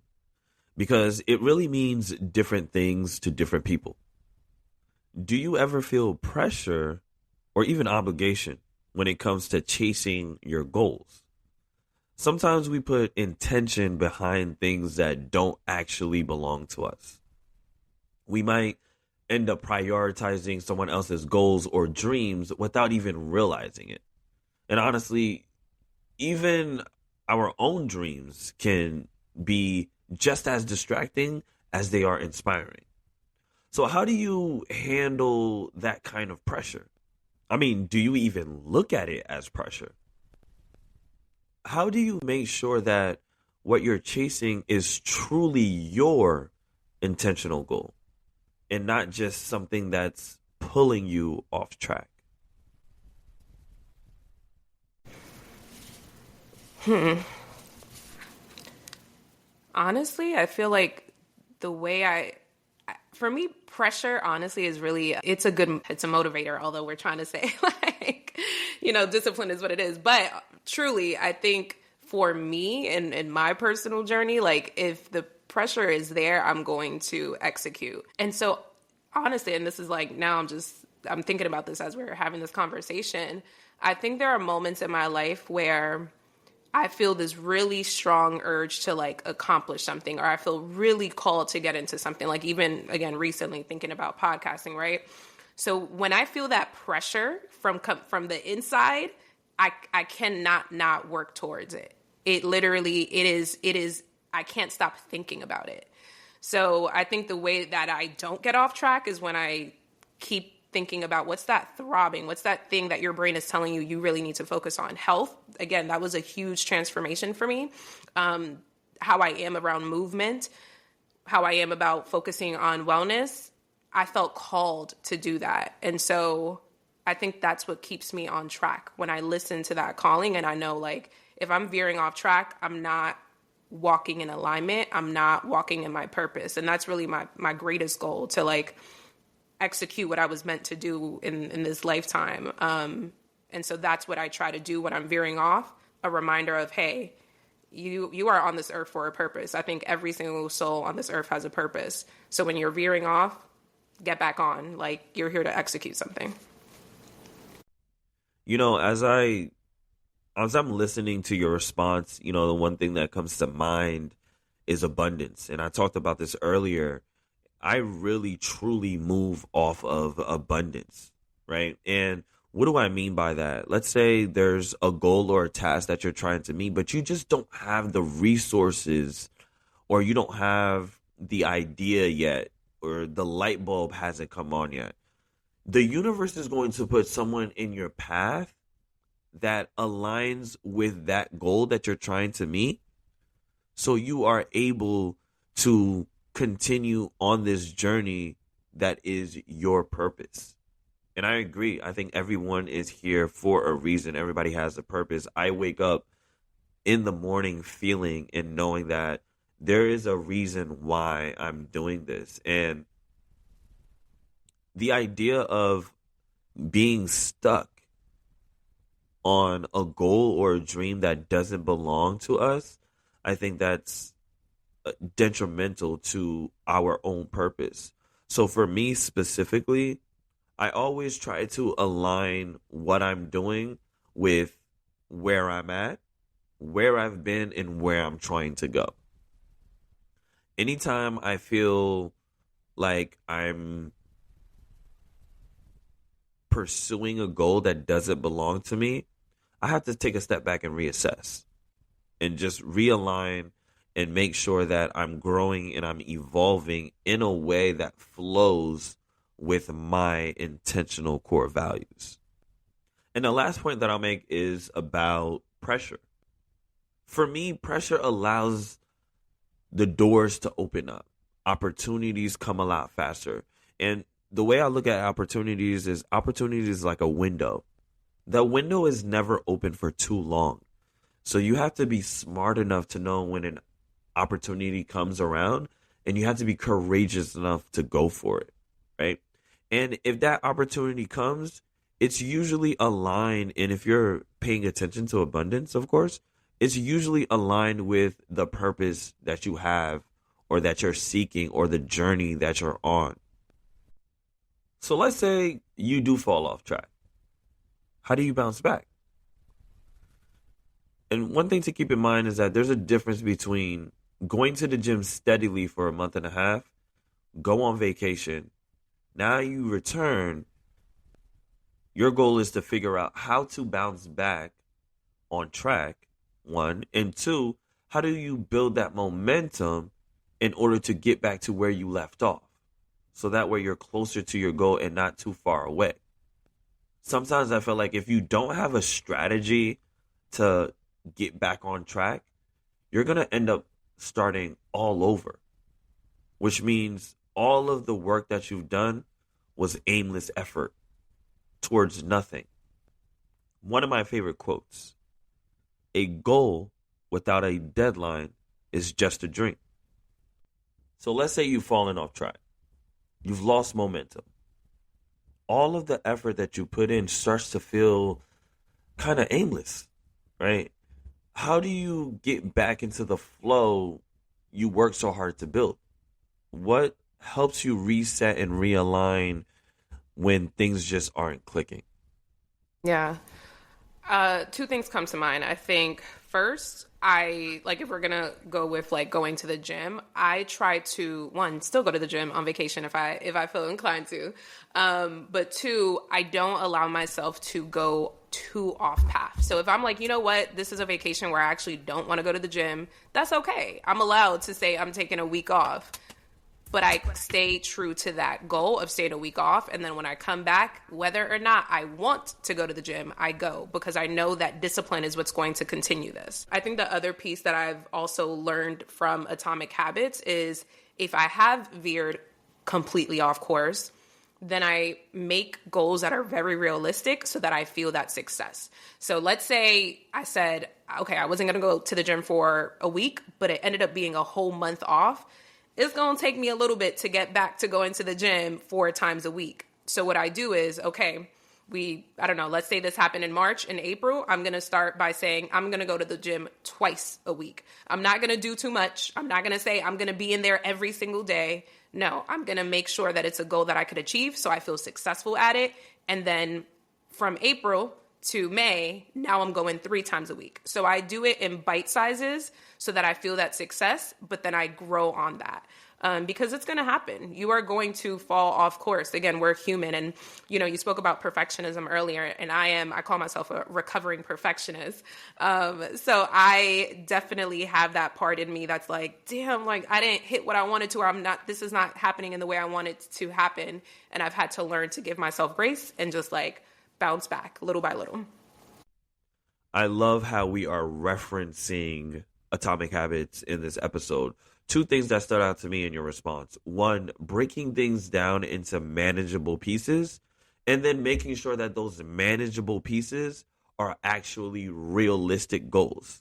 because it really means different things to different people. Do you ever feel pressure or even obligation when it comes to chasing your goals? Sometimes we put intention behind things that don't actually belong to us. We might end up prioritizing someone else's goals or dreams without even realizing it. And honestly, even our own dreams can be just as distracting as they are inspiring. So how do you handle that kind of pressure? I mean, do you even look at it as pressure? How do you make sure that what you're chasing is truly your intentional goal and not just something that's pulling you off track? Honestly, I feel like the way for me, pressure honestly is really, it's a motivator, although we're trying to say like, discipline is what it is. But truly, I think for me and in my personal journey, like if the pressure is there, I'm going to execute. And so honestly, and this is like now I'm thinking about this as we're having this conversation. I think there are moments in my life where I feel this really strong urge to like accomplish something, or I feel really called to get into something. Like even again, recently thinking about podcasting, right? So when I feel that pressure from the inside, I cannot not work towards it. It literally, it is, I can't stop thinking about it. So I think the way that I don't get off track is when I keep thinking about what's that throbbing, what's that thing that your brain is telling you you really need to focus on. Health, again, that was a huge transformation for me. How I am around movement, how I am about focusing on wellness, I felt called to do that. And so I think that's what keeps me on track when I listen to that calling, and I know like if I'm veering off track, I'm not walking in alignment, I'm not walking in my purpose. And that's really my greatest goal, to like execute what I was meant to do in this lifetime. And so that's what I try to do when I'm veering off, a reminder of, hey, you are on this earth for a purpose. I think every single soul on this earth has a purpose. So when you're veering off, get back on. Like, you're here to execute something. As I'm listening to your response, the one thing that comes to mind is abundance. And I talked about this earlier. I really, truly move off of abundance, right? And what do I mean by that? Let's say there's a goal or a task that you're trying to meet, but you just don't have the resources, or you don't have the idea yet, or the light bulb hasn't come on yet. The universe is going to put someone in your path that aligns with that goal that you're trying to meet, so you are able to continue on this journey that is your purpose. And I agree. I think everyone is here for a reason. Everybody has a purpose. I wake up in the morning feeling and knowing that there is a reason why I'm doing this. And the idea of being stuck on a goal or a dream that doesn't belong to us, I think that's detrimental to our own purpose. So for me specifically, I always try to align what I'm doing with where I'm at, where I've been, and where I'm trying to go. Anytime I feel like I'm pursuing a goal that doesn't belong to me, I have to take a step back and reassess and just realign and make sure that I'm growing and I'm evolving in a way that flows with my intentional core values. And the last point that I'll make is about pressure. For me, pressure allows the doors to open up. Opportunities come a lot faster. And the way I look at opportunities is like a window. The window is never open for too long. So you have to be smart enough to know when an opportunity comes around, and you have to be courageous enough to go for it, right? And if that opportunity comes, it's usually aligned, and if you're paying attention to abundance, of course, it's usually aligned with the purpose that you have, or that you're seeking, or the journey that you're on. So let's say you do fall off track. How do you bounce back? And one thing to keep in mind is that there's a difference between going to the gym steadily for a month and a half, go on vacation. Now you return. Your goal is to figure out how to bounce back on track, one. And two, how do you build that momentum in order to get back to where you left off? So that way you're closer to your goal and not too far away. Sometimes I feel like if you don't have a strategy to get back on track, you're going to end up starting all over, which means all of the work that you've done was aimless effort towards nothing. One of my favorite quotes: a goal without a deadline is just a dream. So let's say you've fallen off track. You've lost momentum. All of the effort that you put in starts to feel kind of aimless, right? How do you get back into the flow you work so hard to build? What helps you reset and realign when things just aren't clicking? Yeah. Two things come to mind. I think first, I like if we're gonna go with like going to the gym, I try to one still go to the gym on vacation if I feel inclined to, but two, I don't allow myself to go too off path. So if I'm like, you know what, this is a vacation where I actually don't want to go to the gym, that's okay. I'm allowed to say I'm taking a week off. But I stay true to that goal of staying a week off. And then when I come back, whether or not I want to go to the gym, I go because I know that discipline is what's going to continue this. I think the other piece that I've also learned from Atomic Habits is if I have veered completely off course, then I make goals that are very realistic so that I feel that success. So let's say I said, okay, I wasn't going to go to the gym for a week, but it ended up being a whole month off. It's going to take me a little bit to get back to going to the gym 4 times a week. So what I do is, okay, I don't know, let's say this happened in March. In April, I'm going to start by saying I'm going to go to the gym twice a week. I'm not going to do too much. I'm not going to say I'm going to be in there every single day. No, I'm going to make sure that it's a goal that I could achieve so I feel successful at it. And then from April to May, now I'm going 3 times a week. So I do it in bite sizes so that I feel that success, but then I grow on that. Because it's going to happen. You are going to fall off course. Again, we're human. And, you spoke about perfectionism earlier, and I call myself a recovering perfectionist. So I definitely have that part in me that's like, damn, like I didn't hit what I wanted to, or this is not happening in the way I want it to happen. And I've had to learn to give myself grace and just like bounce back little by little. I love how we are referencing Atomic Habits in this episode. 2 things that stood out to me in your response. 1, breaking things down into manageable pieces, and then making sure that those manageable pieces are actually realistic goals.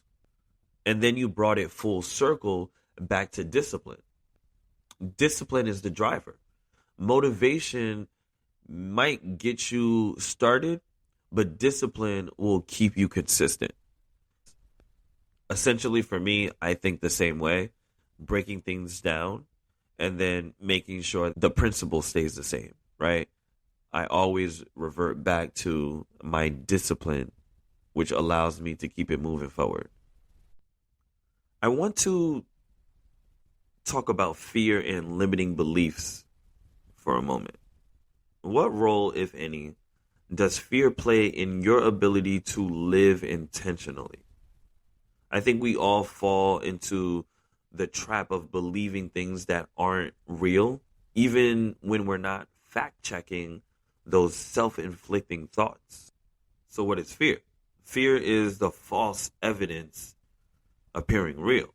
And then you brought it full circle back to discipline. Discipline is the driver. Motivation might get you started, but discipline will keep you consistent. Essentially, for me, I think the same way. Breaking things down and then making sure the principle stays the same, right? I always revert back to my discipline, which allows me to keep it moving forward. I want to talk about fear and limiting beliefs for a moment. What role, if any, does fear play in your ability to live intentionally? I think we all fall into the trap of believing things that aren't real, even when we're not fact-checking those self-inflicting thoughts. So what is fear? Fear is the false evidence appearing real.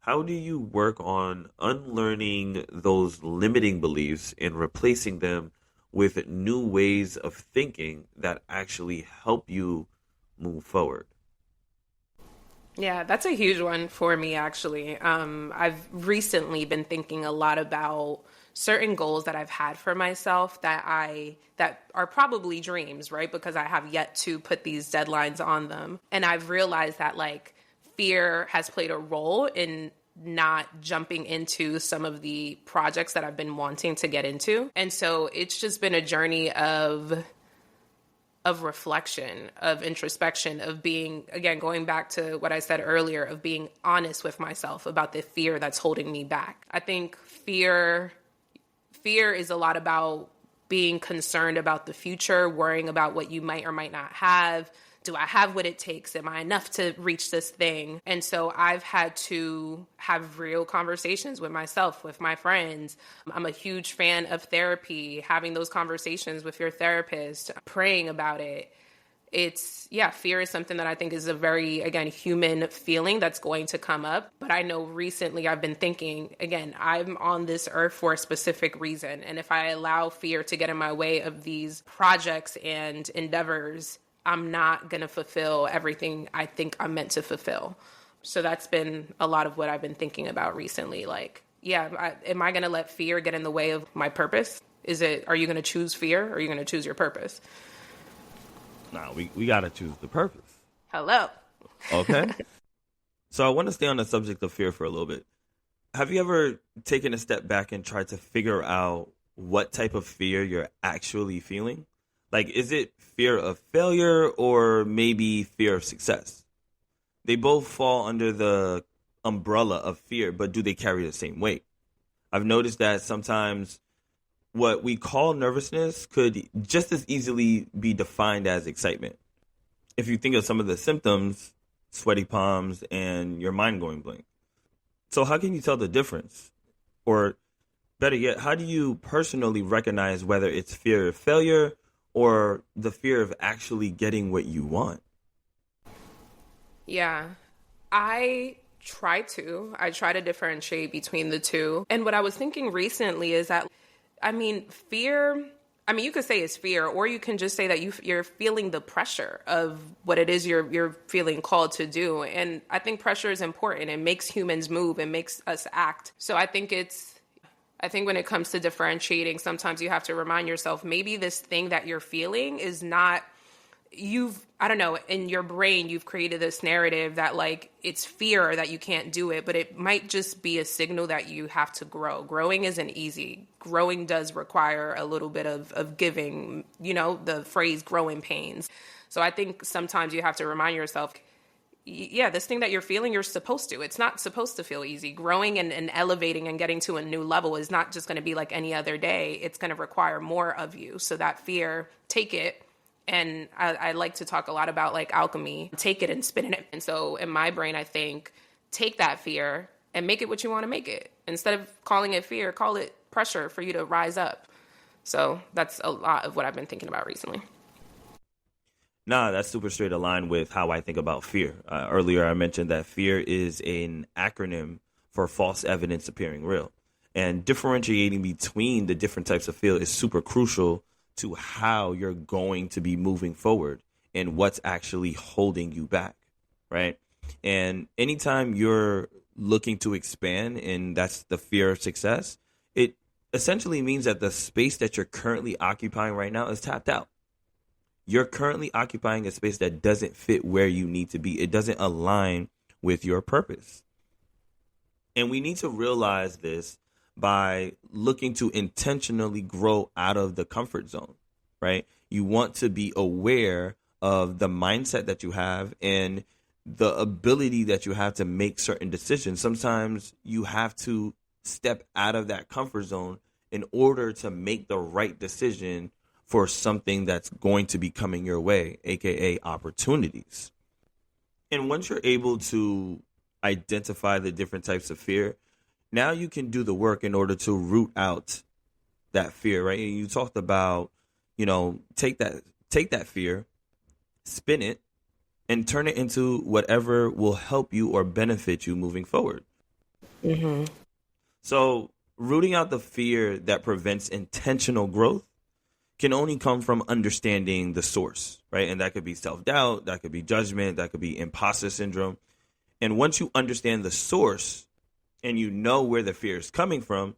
How do you work on unlearning those limiting beliefs and replacing them with new ways of thinking that actually help you move forward? Yeah, that's a huge one for me, actually. I've recently been thinking a lot about certain goals that I've had for myself that are probably dreams, right? Because I have yet to put these deadlines on them. And I've realized that like fear has played a role in not jumping into some of the projects that I've been wanting to get into. And so it's just been a journey of reflection, of introspection, of being, again, going back to what I said earlier, of being honest with myself about the fear that's holding me back. I think fear is a lot about being concerned about the future, worrying about what you might or might not have. Do I have what it takes? Am I enough to reach this thing? And so I've had to have real conversations with myself, with my friends. I'm a huge fan of therapy, having those conversations with your therapist, praying about it. Fear is something that I think is a very, again, human feeling that's going to come up. But I know recently I've been thinking, again, I'm on this earth for a specific reason. And if I allow fear to get in my way of these projects and endeavors, I'm not going to fulfill everything I think I'm meant to fulfill. So that's been a lot of what I've been thinking about recently. Like, am I going to let fear get in the way of my purpose? Are you going to choose fear or are you going to choose your purpose? Nah, we got to choose the purpose. Hello. Okay. So I want to stay on the subject of fear for a little bit. Have you ever taken a step back and tried to figure out what type of fear you're actually feeling? Like, is it fear of failure or maybe fear of success? They both fall under the umbrella of fear, but do they carry the same weight? I've noticed that sometimes what we call nervousness could just as easily be defined as excitement. If you think of some of the symptoms, sweaty palms and your mind going blank. So how can you tell the difference? Or better yet, how do you personally recognize whether it's fear of failure or the fear of actually getting what you want? Yeah, I try to differentiate between the two. And what I was thinking recently is that, fear, you could say it's fear, or you can just say that you're feeling the pressure of what it is you're feeling called to do. And I think pressure is important. It makes humans move. It makes us act. So I think when it comes to differentiating, sometimes you have to remind yourself, maybe this thing that you're feeling is not, in your brain, you've created this narrative that like it's fear that you can't do it, but it might just be a signal that you have to grow. Growing isn't easy. Growing does require a little bit of giving, the phrase growing pains. So I think sometimes you have to remind yourself, yeah, this thing that you're feeling, you're supposed to. It's not supposed to feel easy. Growing and elevating and getting to a new level is not just going to be like any other day. It's going to require more of you. So that fear, take it. And I like to talk a lot about like alchemy, take it and spin it. And so in my brain, I think, take that fear and make it what you want to make it. Instead of calling it fear, call it pressure for you to rise up. So that's a lot of what I've been thinking about recently. Nah, that's super straight aligned with how I think about fear. Earlier, I mentioned that fear is an acronym for false evidence appearing real. And differentiating between the different types of fear is super crucial to how you're going to be moving forward and what's actually holding you back, right? And anytime you're looking to expand, and that's the fear of success, it essentially means that the space that you're currently occupying right now is tapped out. You're currently occupying a space that doesn't fit where you need to be. It doesn't align with your purpose. And we need to realize this by looking to intentionally grow out of the comfort zone, right? You want to be aware of the mindset that you have and the ability that you have to make certain decisions. Sometimes you have to step out of that comfort zone in order to make the right decision for something that's going to be coming your way, aka opportunities. And once you're able to identify the different types of fear, now you can do the work in order to root out that fear, right? And you talked about, take that fear, spin it, and turn it into whatever will help you or benefit you moving forward. Mm-hmm. So rooting out the fear that prevents intentional growth can only come from understanding the source, right? And that could be self-doubt, that could be judgment, that could be imposter syndrome. And once you understand the source and you know where the fear is coming from,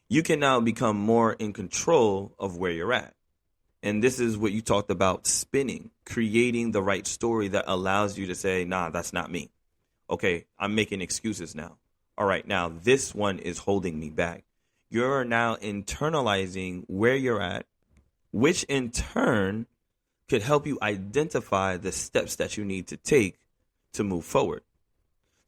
you can now become more in control of where you're at. And this is what you talked about, spinning, creating the right story that allows you to say, nah, that's not me. Okay, I'm making excuses now. All right, now this one is holding me back. You're now internalizing where you're at, which in turn could help you identify the steps that you need to take to move forward.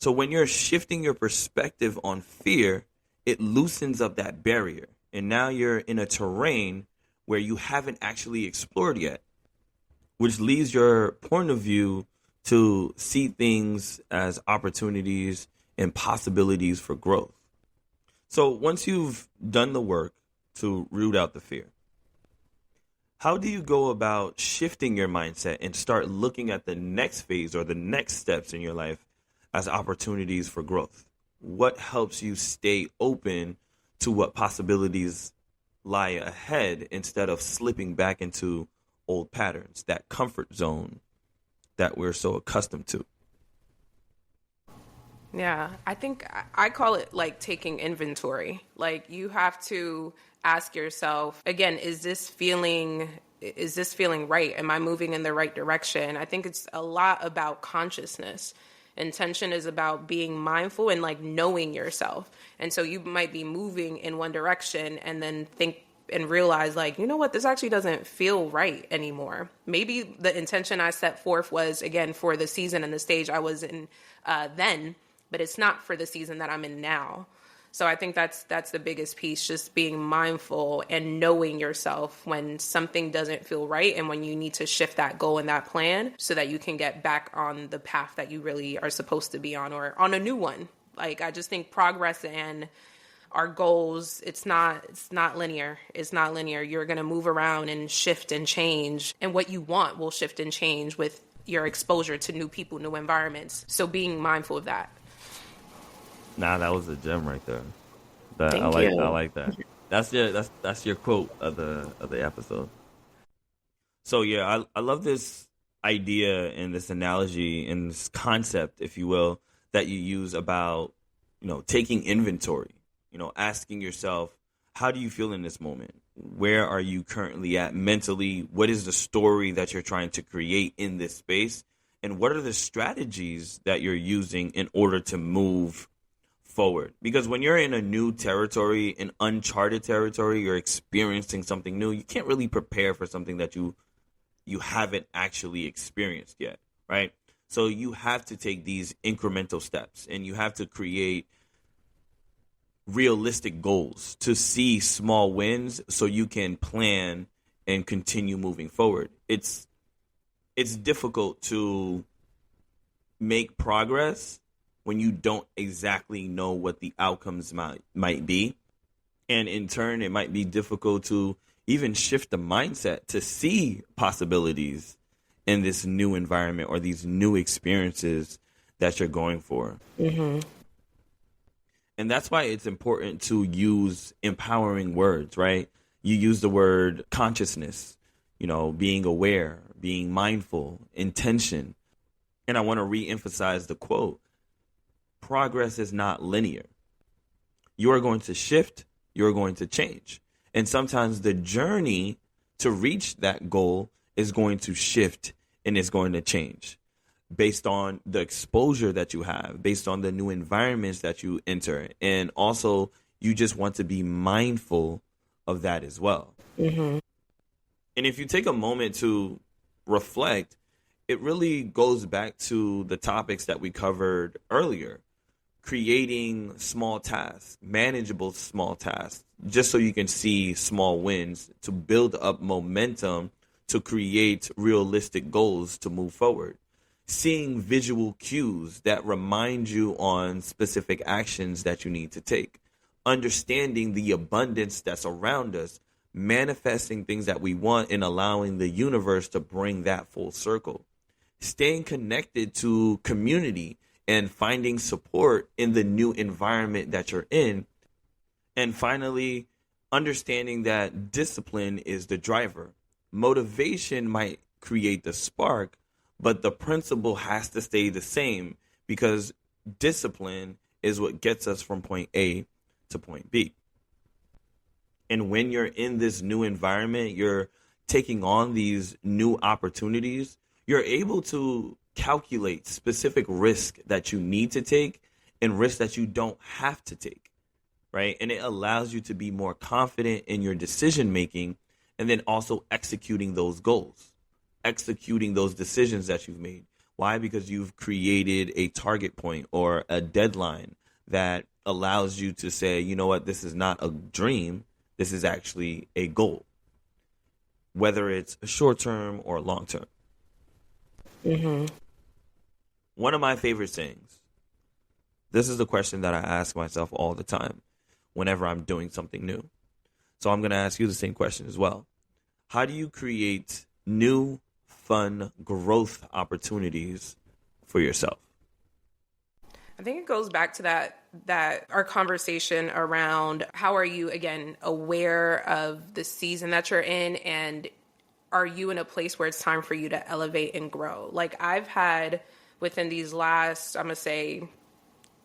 So when you're shifting your perspective on fear, it loosens up that barrier. And now you're in a terrain where you haven't actually explored yet, which leaves your point of view to see things as opportunities and possibilities for growth. So once you've done the work to root out the fear, how do you go about shifting your mindset and start looking at the next phase or the next steps in your life as opportunities for growth? What helps you stay open to what possibilities lie ahead instead of slipping back into old patterns, that comfort zone that we're so accustomed to? Yeah, I think I call it like taking inventory. Like you have to ask yourself, again, is this feeling is this feeling right? Am I moving in the right direction? I think it's a lot about consciousness. Intention is about being mindful and like knowing yourself. And so you might be moving in one direction and then think and realize like, you know what, this actually doesn't feel right anymore. Maybe the intention I set forth was, again, for the season and the stage I was in then, but it's not for the season that I'm in now. So I think that's the biggest piece, just being mindful and knowing yourself when something doesn't feel right and when you need to shift that goal and that plan so that you can get back on the path that you really are supposed to be on, or on a new one. Like, I just think progress and our goals, it's not linear. It's not linear. You're going to move around and shift and change, and what you want will shift and change with your exposure to new people, new environments. So being mindful of that. Nah, that was a gem right there. Thank you. I like that. That's your quote of the episode. So yeah, I love this idea and this analogy and this concept, if you will, that you use about, taking inventory, asking yourself, how do you feel in this moment? Where are you currently at mentally? What is the story that you're trying to create in this space? And what are the strategies that you're using in order to move forward? Because when you're in a new territory, an uncharted territory, you're experiencing something new, you can't really prepare for something that you haven't actually experienced yet, right? So you have to take these incremental steps, and you have to create realistic goals to see small wins so you can plan and continue moving forward. It's difficult to make progress when you don't exactly know what the outcomes might be. And in turn, it might be difficult to even shift the mindset to see possibilities in this new environment or these new experiences that you're going for. Mm-hmm. And that's why it's important to use empowering words, right? You use the word consciousness, being aware, being mindful, intention. And I want to re-emphasize the quote: progress is not linear. You are going to shift, you're going to change. And sometimes the journey to reach that goal is going to shift and it's going to change based on the exposure that you have, based on the new environments that you enter. And also, you just want to be mindful of that as well. Mm-hmm. And if you take a moment to reflect, it really goes back to the topics that we covered earlier. Creating small tasks, manageable small tasks, just so you can see small wins, to build up momentum, to create realistic goals to move forward. Seeing visual cues that remind you on specific actions that you need to take. Understanding the abundance that's around us, manifesting things that we want and allowing the universe to bring that full circle. Staying connected to community and finding support in the new environment that you're in. And finally, understanding that discipline is the driver. Motivation might create the spark, but the principle has to stay the same, because discipline is what gets us from point A to point B. And when you're in this new environment, you're taking on these new opportunities, you're able to calculate specific risk that you need to take and risk that you don't have to take, right? And it allows you to be more confident in your decision making, and then also executing those goals, executing those decisions that you've made. Why? Because you've created a target point or a deadline that allows you to say, you know what, this is not a dream, this is actually a goal, whether it's short term or long term. Mm-hmm. One of my favorite sayings, this is the question that I ask myself all the time whenever I'm doing something new. So I'm going to ask you the same question as well. How do you create new, fun growth opportunities for yourself? I think it goes back to that our conversation around how are you, again, aware of the season that you're in, and are you in a place where it's time for you to elevate and grow? Like, I've had within these last, I'm going to say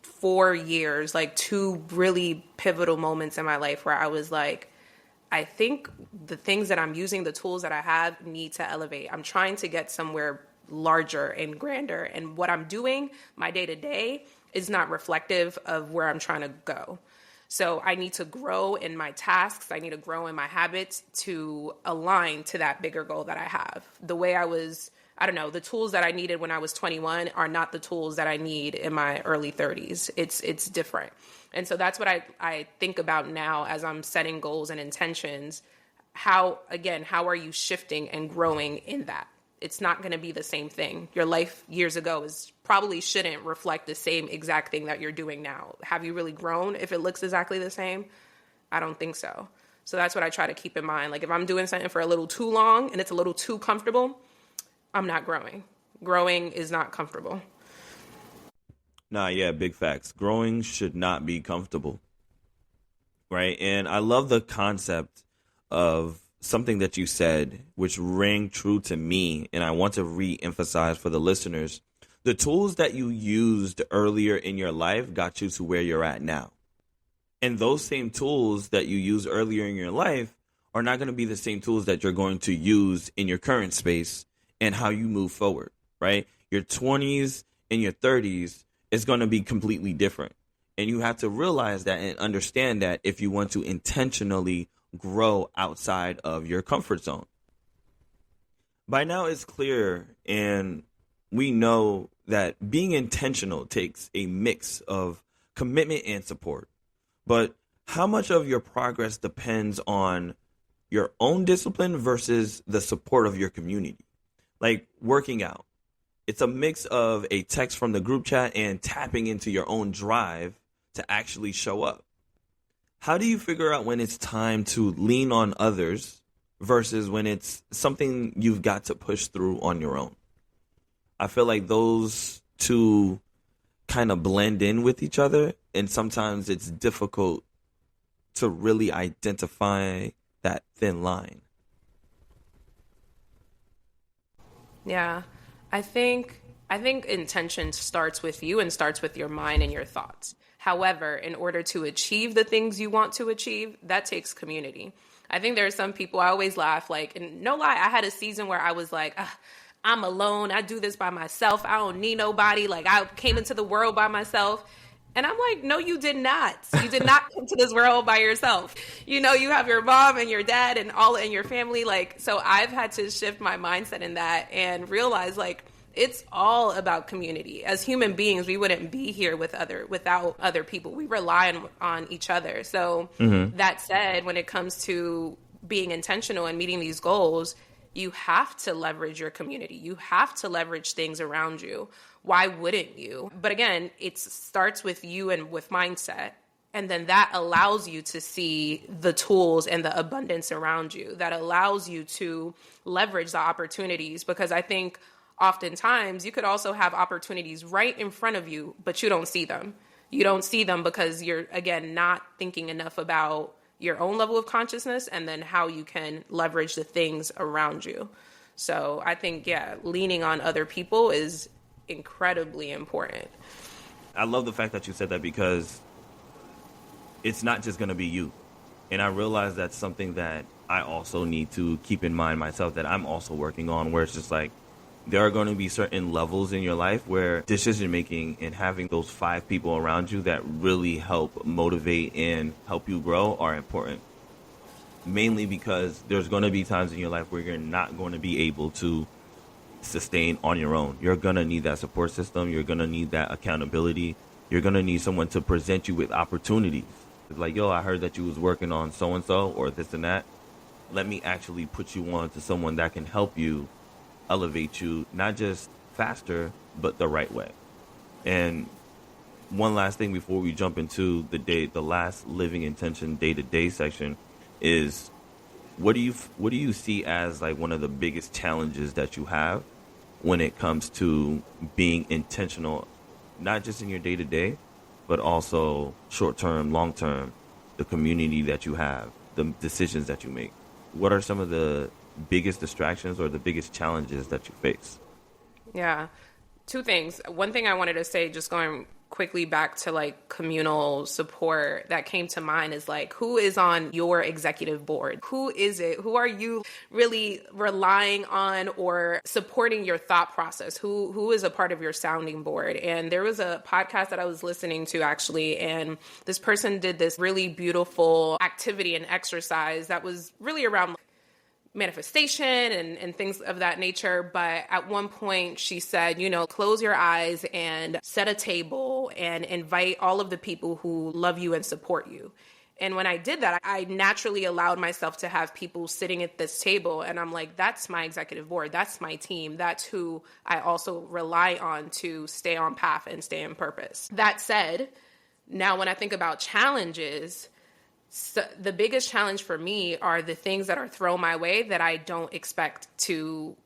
4 years, like 2 really pivotal moments in my life where I was like, I think the things that I'm using, the tools that I have, need to elevate. I'm trying to get somewhere larger and grander. And what I'm doing, my day to day, is not reflective of where I'm trying to go. So I need to grow in my tasks. I need to grow in my habits to align to that bigger goal that I have. The way I don't know, the tools that I needed when I was 21 are not the tools that I need in my early 30s. It's different. And so that's what I think about now as I'm setting goals and intentions. How are you shifting and growing in that? It's not going to be the same thing. Your life years ago probably shouldn't reflect the same exact thing that you're doing now. Have you really grown if it looks exactly the same? I don't think so. So that's what I try to keep in mind. Like if I'm doing something for a little too long and it's a little too comfortable, I'm not growing. Growing is not comfortable. Nah, yeah, big facts. Growing should not be comfortable, right? And I love the concept of something that you said, which rang true to me, and I want to re-emphasize for the listeners. The tools that you used earlier in your life got you to where you're at now. And those same tools that you used earlier in your life are not going to be the same tools that you're going to use in your current space and how you move forward, right? Your 20s and your 30s is going to be completely different. And you have to realize that and understand that if you want to intentionally grow outside of your comfort zone. By now it's clear, and we know that being intentional takes a mix of commitment and support. But how much of your progress depends on your own discipline versus the support of your community? Like working out. It's a mix of a text from the group chat and tapping into your own drive to actually show up. How do you figure out when it's time to lean on others versus when it's something you've got to push through on your own? I feel like those two kind of blend in with each other, and sometimes it's difficult to really identify that thin line. Yeah, I think intention starts with you and starts with your mind and your thoughts. However, in order to achieve the things you want to achieve, that takes community. I think there are some people, I always laugh, like, and no lie, I had a season where I was like, I'm alone. I do this by myself. I don't need nobody. Like I came into the world by myself. And I'm like, no, you did not. You did not come to this world by yourself. You know, you have your mom and your dad and all in your family. Like, so I've had to shift my mindset in that and realize like, it's all about community. As human beings, we wouldn't be here without other people. We rely on each other. So that said, when it comes to being intentional and meeting these goals, you have to leverage your community. You have to leverage things around you. Why wouldn't you? But again, it starts with you and with mindset. And then that allows you to see the tools and the abundance around you. That allows you to leverage the opportunities, because I think oftentimes you could also have opportunities right in front of you, but you don't see them. You don't see them because you're, again, not thinking enough about your own level of consciousness and then how you can leverage the things around you. So I think, leaning on other people is incredibly important. I love the fact that you said that, because it's not just going to be you. And I realize that's something that I also need to keep in mind myself, that I'm also working on, where it's just like, there are going to be certain levels in your life where decision making and having those 5 people around you that really help motivate and help you grow are important. Mainly because there's going to be times in your life where you're not going to be able to sustain on your own. You're going to need that support system. You're going to need that accountability. You're going to need someone to present you with opportunities. It's like, yo, I heard that you was working on so-and-so or this and that. Let me actually put you on to someone that can help you elevate you, not just faster, but the right way. And one last thing before we jump into the last living intention day-to-day section is, what do you see as like one of the biggest challenges that you have when it comes to being intentional, not just in your day-to-day, but also short-term, long-term, the community that you have, the decisions that you make? What are some of the biggest distractions or the biggest challenges that you face? Yeah. 2 things. One thing I wanted to say, just going quickly back to like communal support that came to mind is like, who is on your executive board? Who is it? Who are you really relying on or supporting your thought process? Who is a part of your sounding board? And there was a podcast that I was listening to actually, and this person did this really beautiful activity and exercise that was really around manifestation and things of that nature. But at one point she said, close your eyes and set a table and invite all of the people who love you and support you. And when I did that, I naturally allowed myself to have people sitting at this table. And I'm like, that's my executive board. That's my team. That's who I also rely on to stay on path and stay in purpose. That said, now when I think about challenges, so the biggest challenge for me are the things that are thrown my way that I don't expect to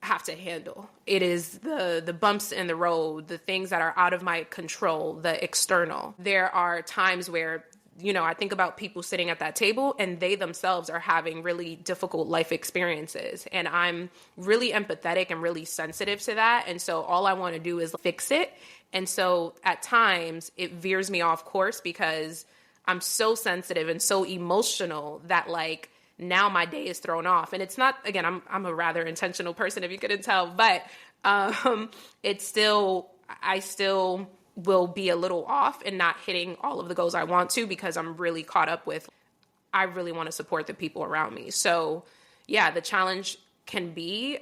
have to handle. It is the bumps in the road, the things that are out of my control, the external. There are times where, I think about people sitting at that table and they themselves are having really difficult life experiences. And I'm really empathetic and really sensitive to that. And so all I want to do is fix it. And so at times it veers me off course because I'm so sensitive and so emotional that like now my day is thrown off. And it's not, again, I'm a rather intentional person, if you couldn't tell, but it's still, I still will be a little off and not hitting all of the goals I want to because I'm really caught up with, I really want to support the people around me. So yeah, the challenge can be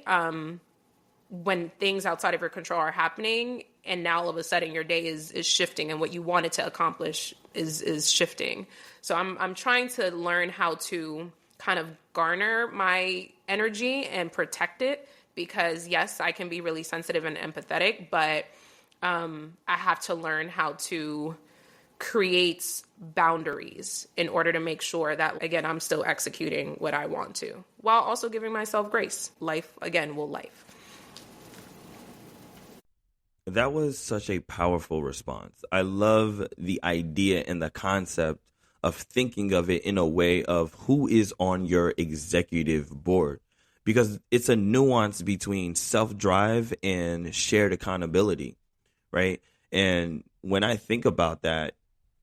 when things outside of your control are happening and now all of a sudden your day is shifting and what you wanted to accomplish is shifting. So I'm trying to learn how to kind of garner my energy and protect it because yes, I can be really sensitive and empathetic, but I have to learn how to create boundaries in order to make sure that, again, I'm still executing what I want to while also giving myself grace. Life, again, will life. That was such a powerful response. I love the idea and the concept of thinking of it in a way of who is on your executive board, because it's a nuance between self-drive and shared accountability, right? And when I think about that,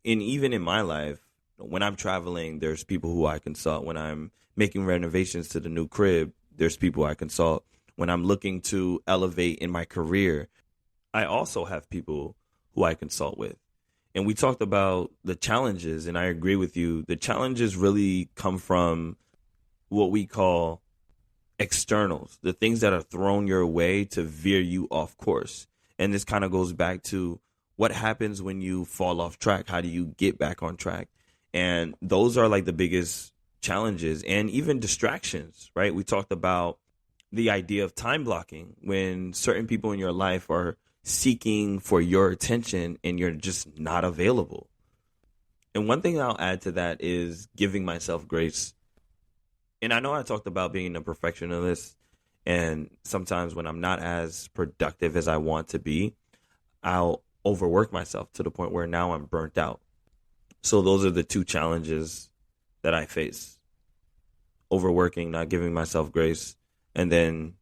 and even in my life, when I'm traveling, there's people who I consult. When I'm making renovations to the new crib, there's people I consult. When I'm looking to elevate in my career, I also have people who I consult with. And we talked about the challenges, and I agree with you. The challenges really come from what we call externals, the things that are thrown your way to veer you off course. And this kind of goes back to what happens when you fall off track. How do you get back on track? And those are like the biggest challenges and even distractions, right? We talked about the idea of time blocking when certain people in your life are seeking for your attention and you're just not available. And one thing I'll add to that is giving myself grace. And I know I talked about being a perfectionist, and sometimes when I'm not as productive as I want to be, I'll overwork myself to the point where now I'm burnt out. So those are the two challenges that I face: overworking, not giving myself grace, and then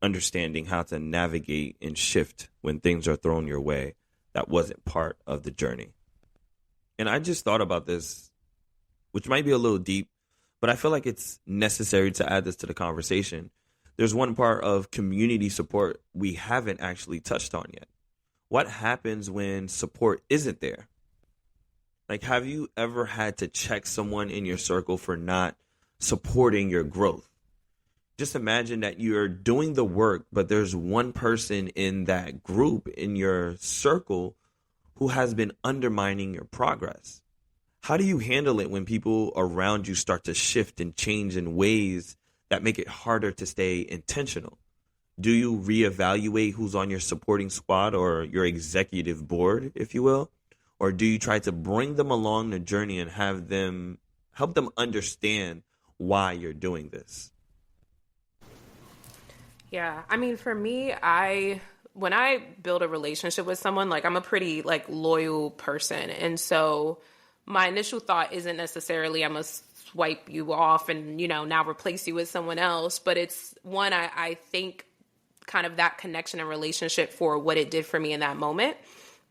understanding how to navigate and shift when things are thrown your way that wasn't part of the journey. And I just thought about this, which might be a little deep, but I feel like it's necessary to add this to the conversation. There's one part of community support we haven't actually touched on yet. What happens when support isn't there? Like, have you ever had to check someone in your circle for not supporting your growth? Just imagine that you're doing the work, but there's one person in that group, in your circle, who has been undermining your progress. How do you handle it when people around you start to shift and change in ways that make it harder to stay intentional? Do you reevaluate who's on your supporting squad or your executive board, if you will? Or do you try to bring them along the journey and have them help them understand why you're doing this? Yeah, I mean, for me, when I build a relationship with someone, like I'm a pretty like loyal person. And so my initial thought isn't necessarily I'm going to swipe you off and, now replace you with someone else. But it's one, I think kind of that connection and relationship for what it did for me in that moment.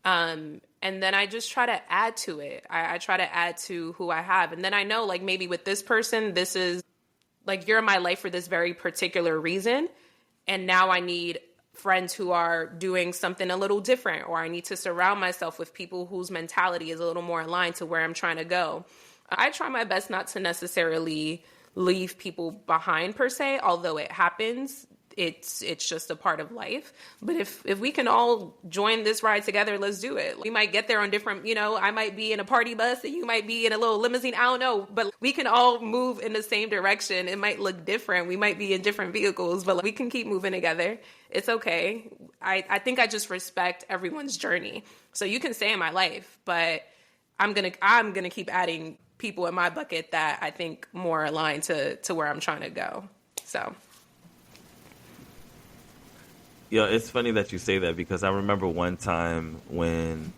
And And then I just try to add to it. I try to add to who I have. And then I know, like, maybe with this person, this is like, you're in my life for this very particular reason. And now I need friends who are doing something a little different, or I need to surround myself with people whose mentality is a little more aligned to where I'm trying to go. I try my best not to necessarily leave people behind per se, although it happens. It's just a part of life. But if we can all join this ride together, let's do it. We might get there on different, I might be in a party bus and you might be in a little limousine. I don't know, but we can all move in the same direction. It might look different. We might be in different vehicles, but we can keep moving together. It's okay. I think I just respect everyone's journey. So you can stay in my life, but I'm gonna keep adding people in my bucket that I think more aligned to where I'm trying to go. So. Yeah, it's funny that you say that, because I remember one time and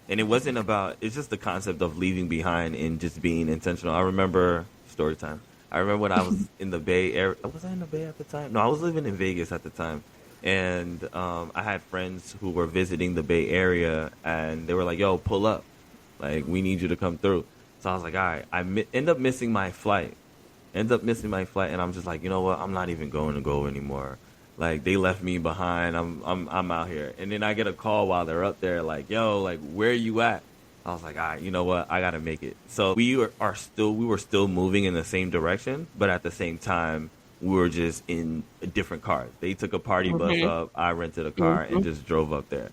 it's just the concept of leaving behind and just being intentional. I remember, story time. I remember when I was in the Bay Area. Was I in the Bay at the time? No, I was living in Vegas at the time. And I had friends who were visiting the Bay Area, and they were like, yo, pull up. Like, we need you to come through. So I was like, all right. End up missing my flight. And I'm just like, you know what? I'm not even going to go anymore. Like, they left me behind. I'm out here. And then I get a call while they're up there, like, yo, like, where you at? I was like, all right, you know what? I got to make it. So we were still moving in the same direction, but at the same time, we were just in different cars. They took a party bus up. I rented a car and just drove up there.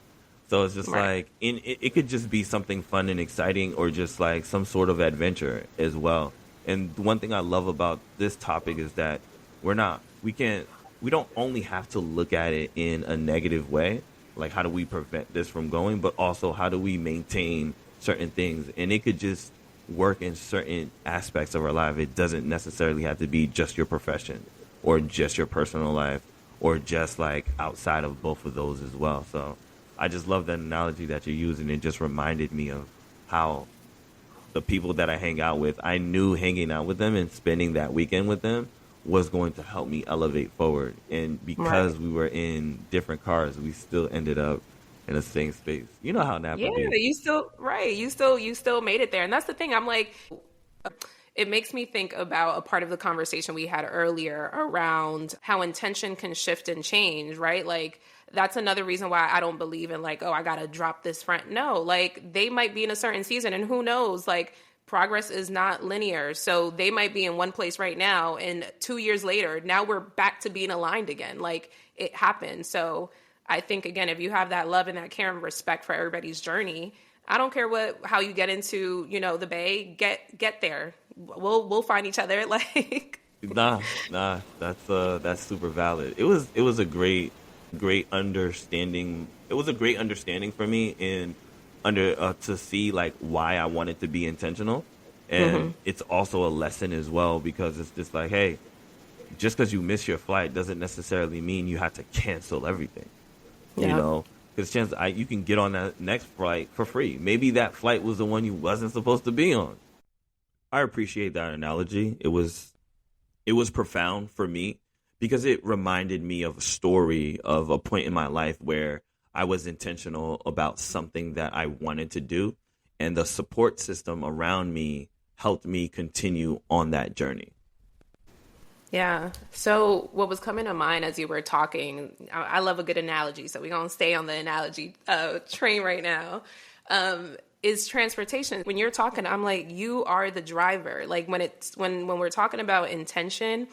So it's just like, it could just be something fun and exciting, or just like some sort of adventure as well. And one thing I love about this topic is that we don't only have to look at it in a negative way, like how do we prevent this from going, but also how do we maintain certain things. And it could just work in certain aspects of our life. It doesn't necessarily have to be just your profession or just your personal life, or just like outside of both of those as well. So I just love that analogy that you're using. It just reminded me of how the people that I hang out with, I knew hanging out with them and spending that weekend with them was going to help me elevate forward. And because we were in different cars, we still ended up in the same space. You know how Napa is. You still made it there. And that's the thing. I'm like, it makes me think about a part of the conversation we had earlier around how intention can shift and change, right? Like, that's another reason why I don't believe in like, oh, I got to drop this friend. No, like, they might be in a certain season, and who knows, like, progress is not linear. So they might be in one place right now, and 2 years later, now we're back to being aligned again. Like, it happens. So I think, again, if you have that love and that care and respect for everybody's journey, I don't care how you get into, the Bay, get there. We'll find each other. Like, nah, that's super valid. It was a great understanding. It was a great understanding for me in to see like why I wanted to be intentional. And it's also a lesson as well, because it's just like, hey, just because you miss your flight doesn't necessarily mean you have to cancel everything. Yeah. Because you can get on that next flight for free. Maybe that flight was the one you wasn't supposed to be on. I appreciate that analogy. It was profound for me, because it reminded me of a story of a point in my life where I was intentional about something that I wanted to do, and the support system around me helped me continue on that journey. Yeah. So what was coming to mind as you were talking, I love a good analogy, so we're going to stay on the analogy train right now, is transportation. When you're talking, I'm like, you are the driver. Like, when we're talking about intention,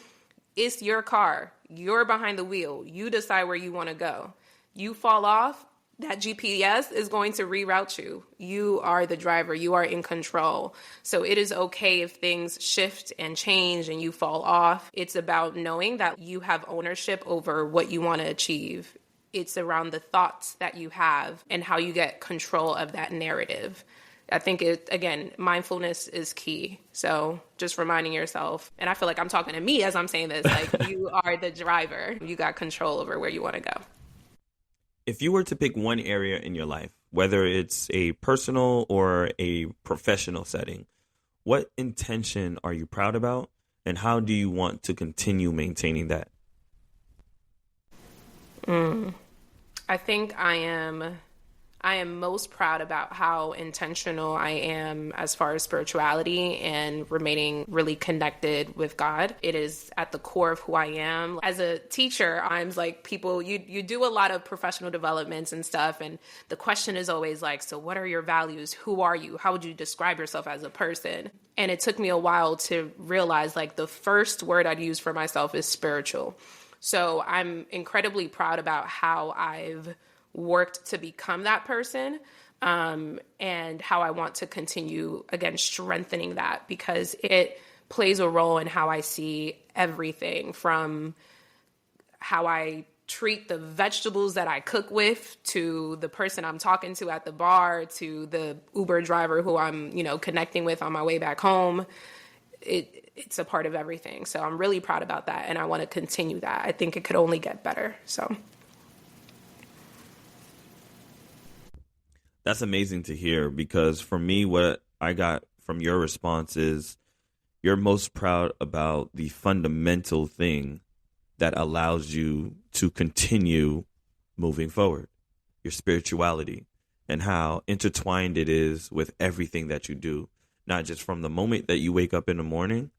it's your car. You're behind the wheel. You decide where you want to go. You fall off, that GPS is going to reroute you. You are the driver. You are in control. So it is okay if things shift and change and you fall off. It's about knowing that you have ownership over what you want to achieve. It's around the thoughts that you have and how you get control of that narrative. I think mindfulness is key. So just reminding yourself, and I feel like I'm talking to me as I'm saying this, like, you are the driver. You got control over where you want to go. If you were to pick one area in your life, whether it's a personal or a professional setting, what intention are you proud about, and how do you want to continue maintaining that? I think I'm I am most proud about how intentional I am as far as spirituality and remaining really connected with God. It is at the core of who I am. As a teacher, I'm like, people, you do a lot of professional developments and stuff. And the question is always like, so what are your values? Who are you? How would you describe yourself as a person? And it took me a while to realize like the first word I'd use for myself is spiritual. So I'm incredibly proud about how I've worked to become that person, and how I want to continue, again, strengthening that, because it plays a role in how I see everything, from how I treat the vegetables that I cook with, to the person I'm talking to at the bar, to the Uber driver who I'm, connecting with on my way back home. It's a part of everything. So I'm really proud about that, and I want to continue that. I think it could only get better. So That's amazing to hear, because for me, what I got from your response is you're most proud about the fundamental thing that allows you to continue moving forward, your spirituality, and how intertwined it is with everything that you do, not just from the moment that you wake up in the morning,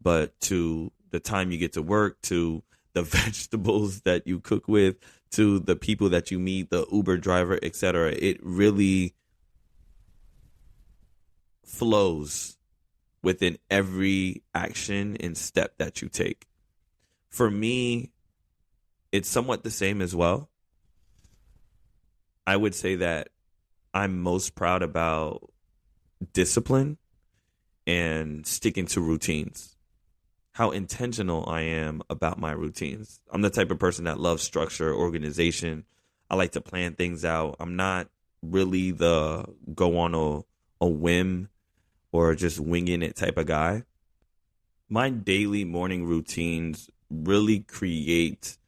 but to the time you get to work, to the vegetables that you cook with, to the people that you meet, the Uber driver, etc. It really flows within every action and step that you take. For me, it's somewhat the same as well. I would say that I'm most proud about discipline and sticking to routines. How intentional I am about my routines. I'm the type of person that loves structure, organization. I like to plan things out. I'm not really the go on a whim or just winging it type of guy. My daily morning routines really create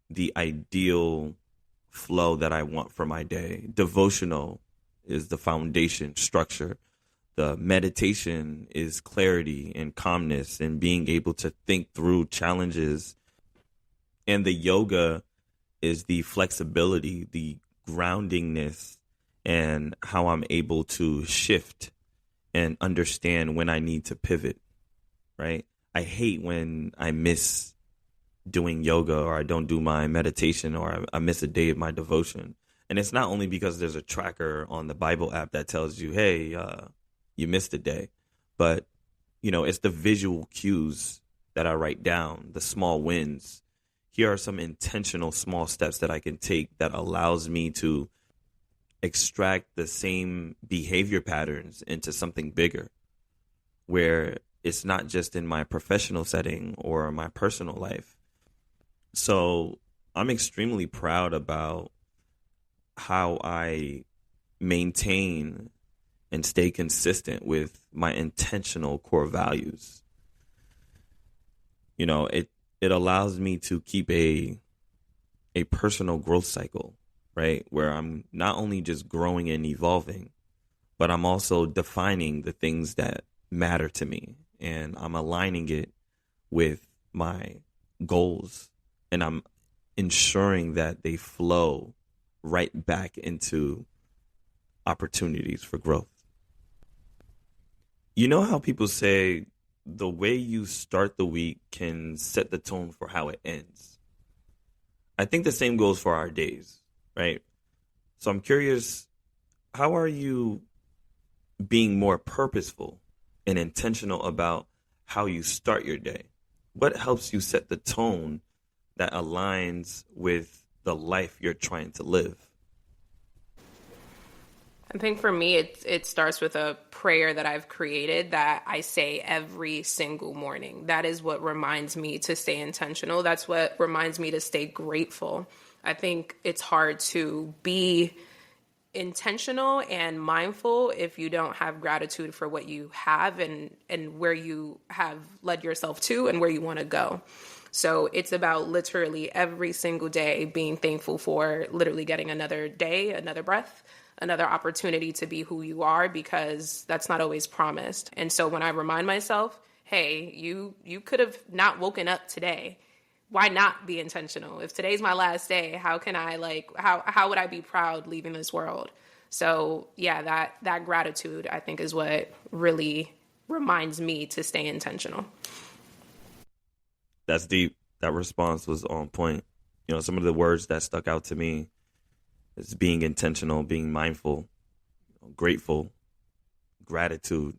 the ideal flow that I want for my day. Devotional is the foundation, structure. The meditation is clarity and calmness and being able to think through challenges. And the yoga is the flexibility, the groundingness, and how I'm able to shift and understand when I need to pivot, right? I hate when I miss doing yoga, or I don't do my meditation, or I miss a day of my devotion. And it's not only because there's a tracker on the Bible app that tells you, hey, you missed a day, but it's the visual cues that I write down, the small wins. Here are some intentional small steps that I can take that allows me to extract the same behavior patterns into something bigger, where it's not just in my professional setting or my personal life. So I'm extremely proud about how I maintain and stay consistent with my intentional core values. It allows me to keep a personal growth cycle, right? Where I'm not only just growing and evolving, but I'm also defining the things that matter to me, and I'm aligning it with my goals, and I'm ensuring that they flow right back into opportunities for growth. You know how people say the way you start the week can set the tone for how it ends? I think the same goes for our days, right? So I'm curious, how are you being more purposeful and intentional about how you start your day? What helps you set the tone that aligns with the life you're trying to live? I think for me, it starts with a prayer that I've created that I say every single morning. That is what reminds me to stay intentional. That's what reminds me to stay grateful. I think it's hard to be intentional and mindful if you don't have gratitude for what you have and where you have led yourself to and where you want to go. So it's about literally every single day being thankful for literally getting another day, another breath, another opportunity to be who you are, because that's not always promised. And so when I remind myself, hey, you could have not woken up today. Why not be intentional? If today's my last day, how can I how would I be proud leaving this world? So yeah, that gratitude, I think, is what really reminds me to stay intentional. That's deep. That response was on point. Some of the words that stuck out to me is being intentional, being mindful, grateful, gratitude.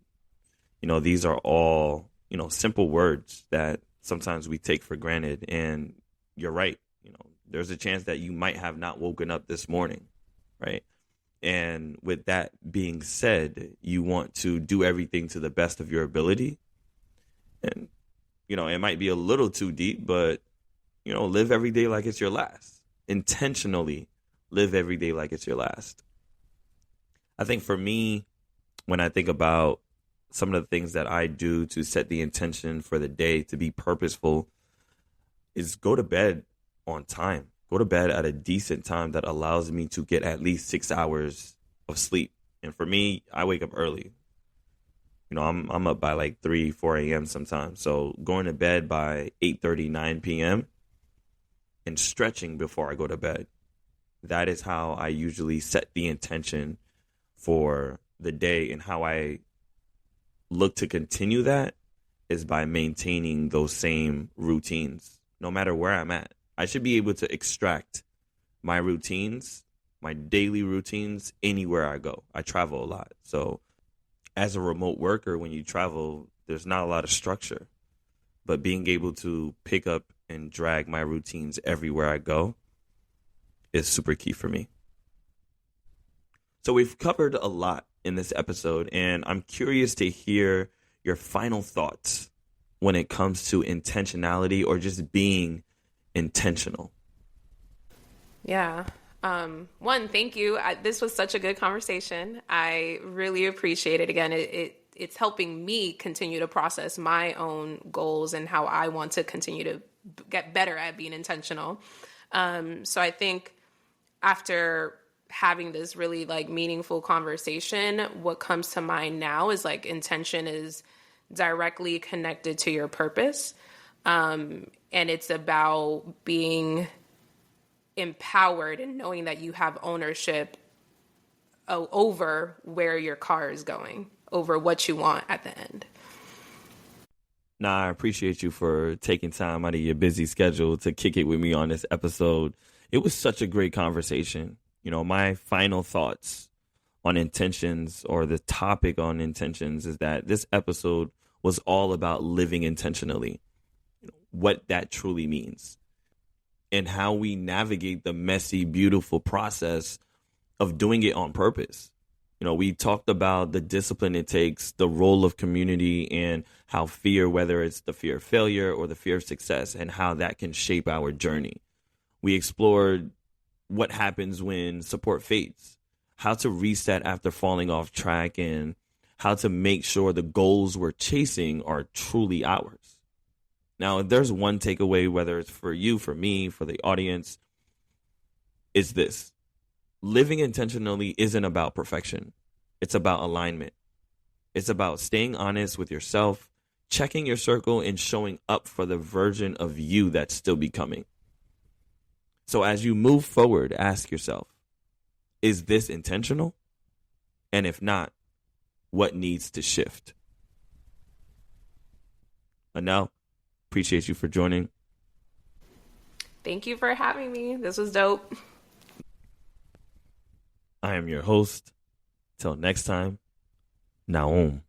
These are all, simple words that sometimes we take for granted. And you're right. There's a chance that you might have not woken up this morning, right? And with that being said, you want to do everything to the best of your ability. And, it might be a little too deep, but, live every day like it's your last. Intentionally live every day like it's your last. I think for me, when I think about some of the things that I do to set the intention for the day to be purposeful, is go to bed on time. Go to bed at a decent time that allows me to get at least 6 hours of sleep. And for me, I wake up early. I'm up by like 3, 4 a.m. sometimes. So going to bed by 8:30, 9 p.m. and stretching before I go to bed. That is how I usually set the intention for the day, and how I look to continue that is by maintaining those same routines, no matter where I'm at. I should be able to extract my routines, my daily routines, anywhere I go. I travel a lot. So as a remote worker, when you travel, there's not a lot of structure. But being able to pick up and drag my routines everywhere I go is super key for me. So we've covered a lot in this episode, and I'm curious to hear your final thoughts when it comes to intentionality or just being intentional. Yeah. One, thank you. This was such a good conversation. I really appreciate it. Again, it's helping me continue to process my own goals and how I want to continue to get better at being intentional. So I think after having this really meaningful conversation, what comes to mind now is intention is directly connected to your purpose. And it's about being empowered and knowing that you have ownership over where your car is going, over what you want at the end. Nah, I appreciate you for taking time out of your busy schedule to kick it with me on this episode. It was such a great conversation. My final thoughts on intentions, or the topic on intentions, is that this episode was all about living intentionally, what that truly means, and how we navigate the messy, beautiful process of doing it on purpose. We talked about the discipline it takes, the role of community, and how fear, whether it's the fear of failure or the fear of success, and how that can shape our journey. We explored what happens when support fades, how to reset after falling off track, and how to make sure the goals we're chasing are truly ours. Now, if there's one takeaway, whether it's for you, for me, for the audience, it's this: living intentionally isn't about perfection. It's about alignment. It's about staying honest with yourself, checking your circle, and showing up for the version of you that's still becoming. So as you move forward, ask yourself, is this intentional? And if not, what needs to shift? Anel, appreciate you for joining. Thank you for having me. This was dope. I am your host. Till next time, Naum.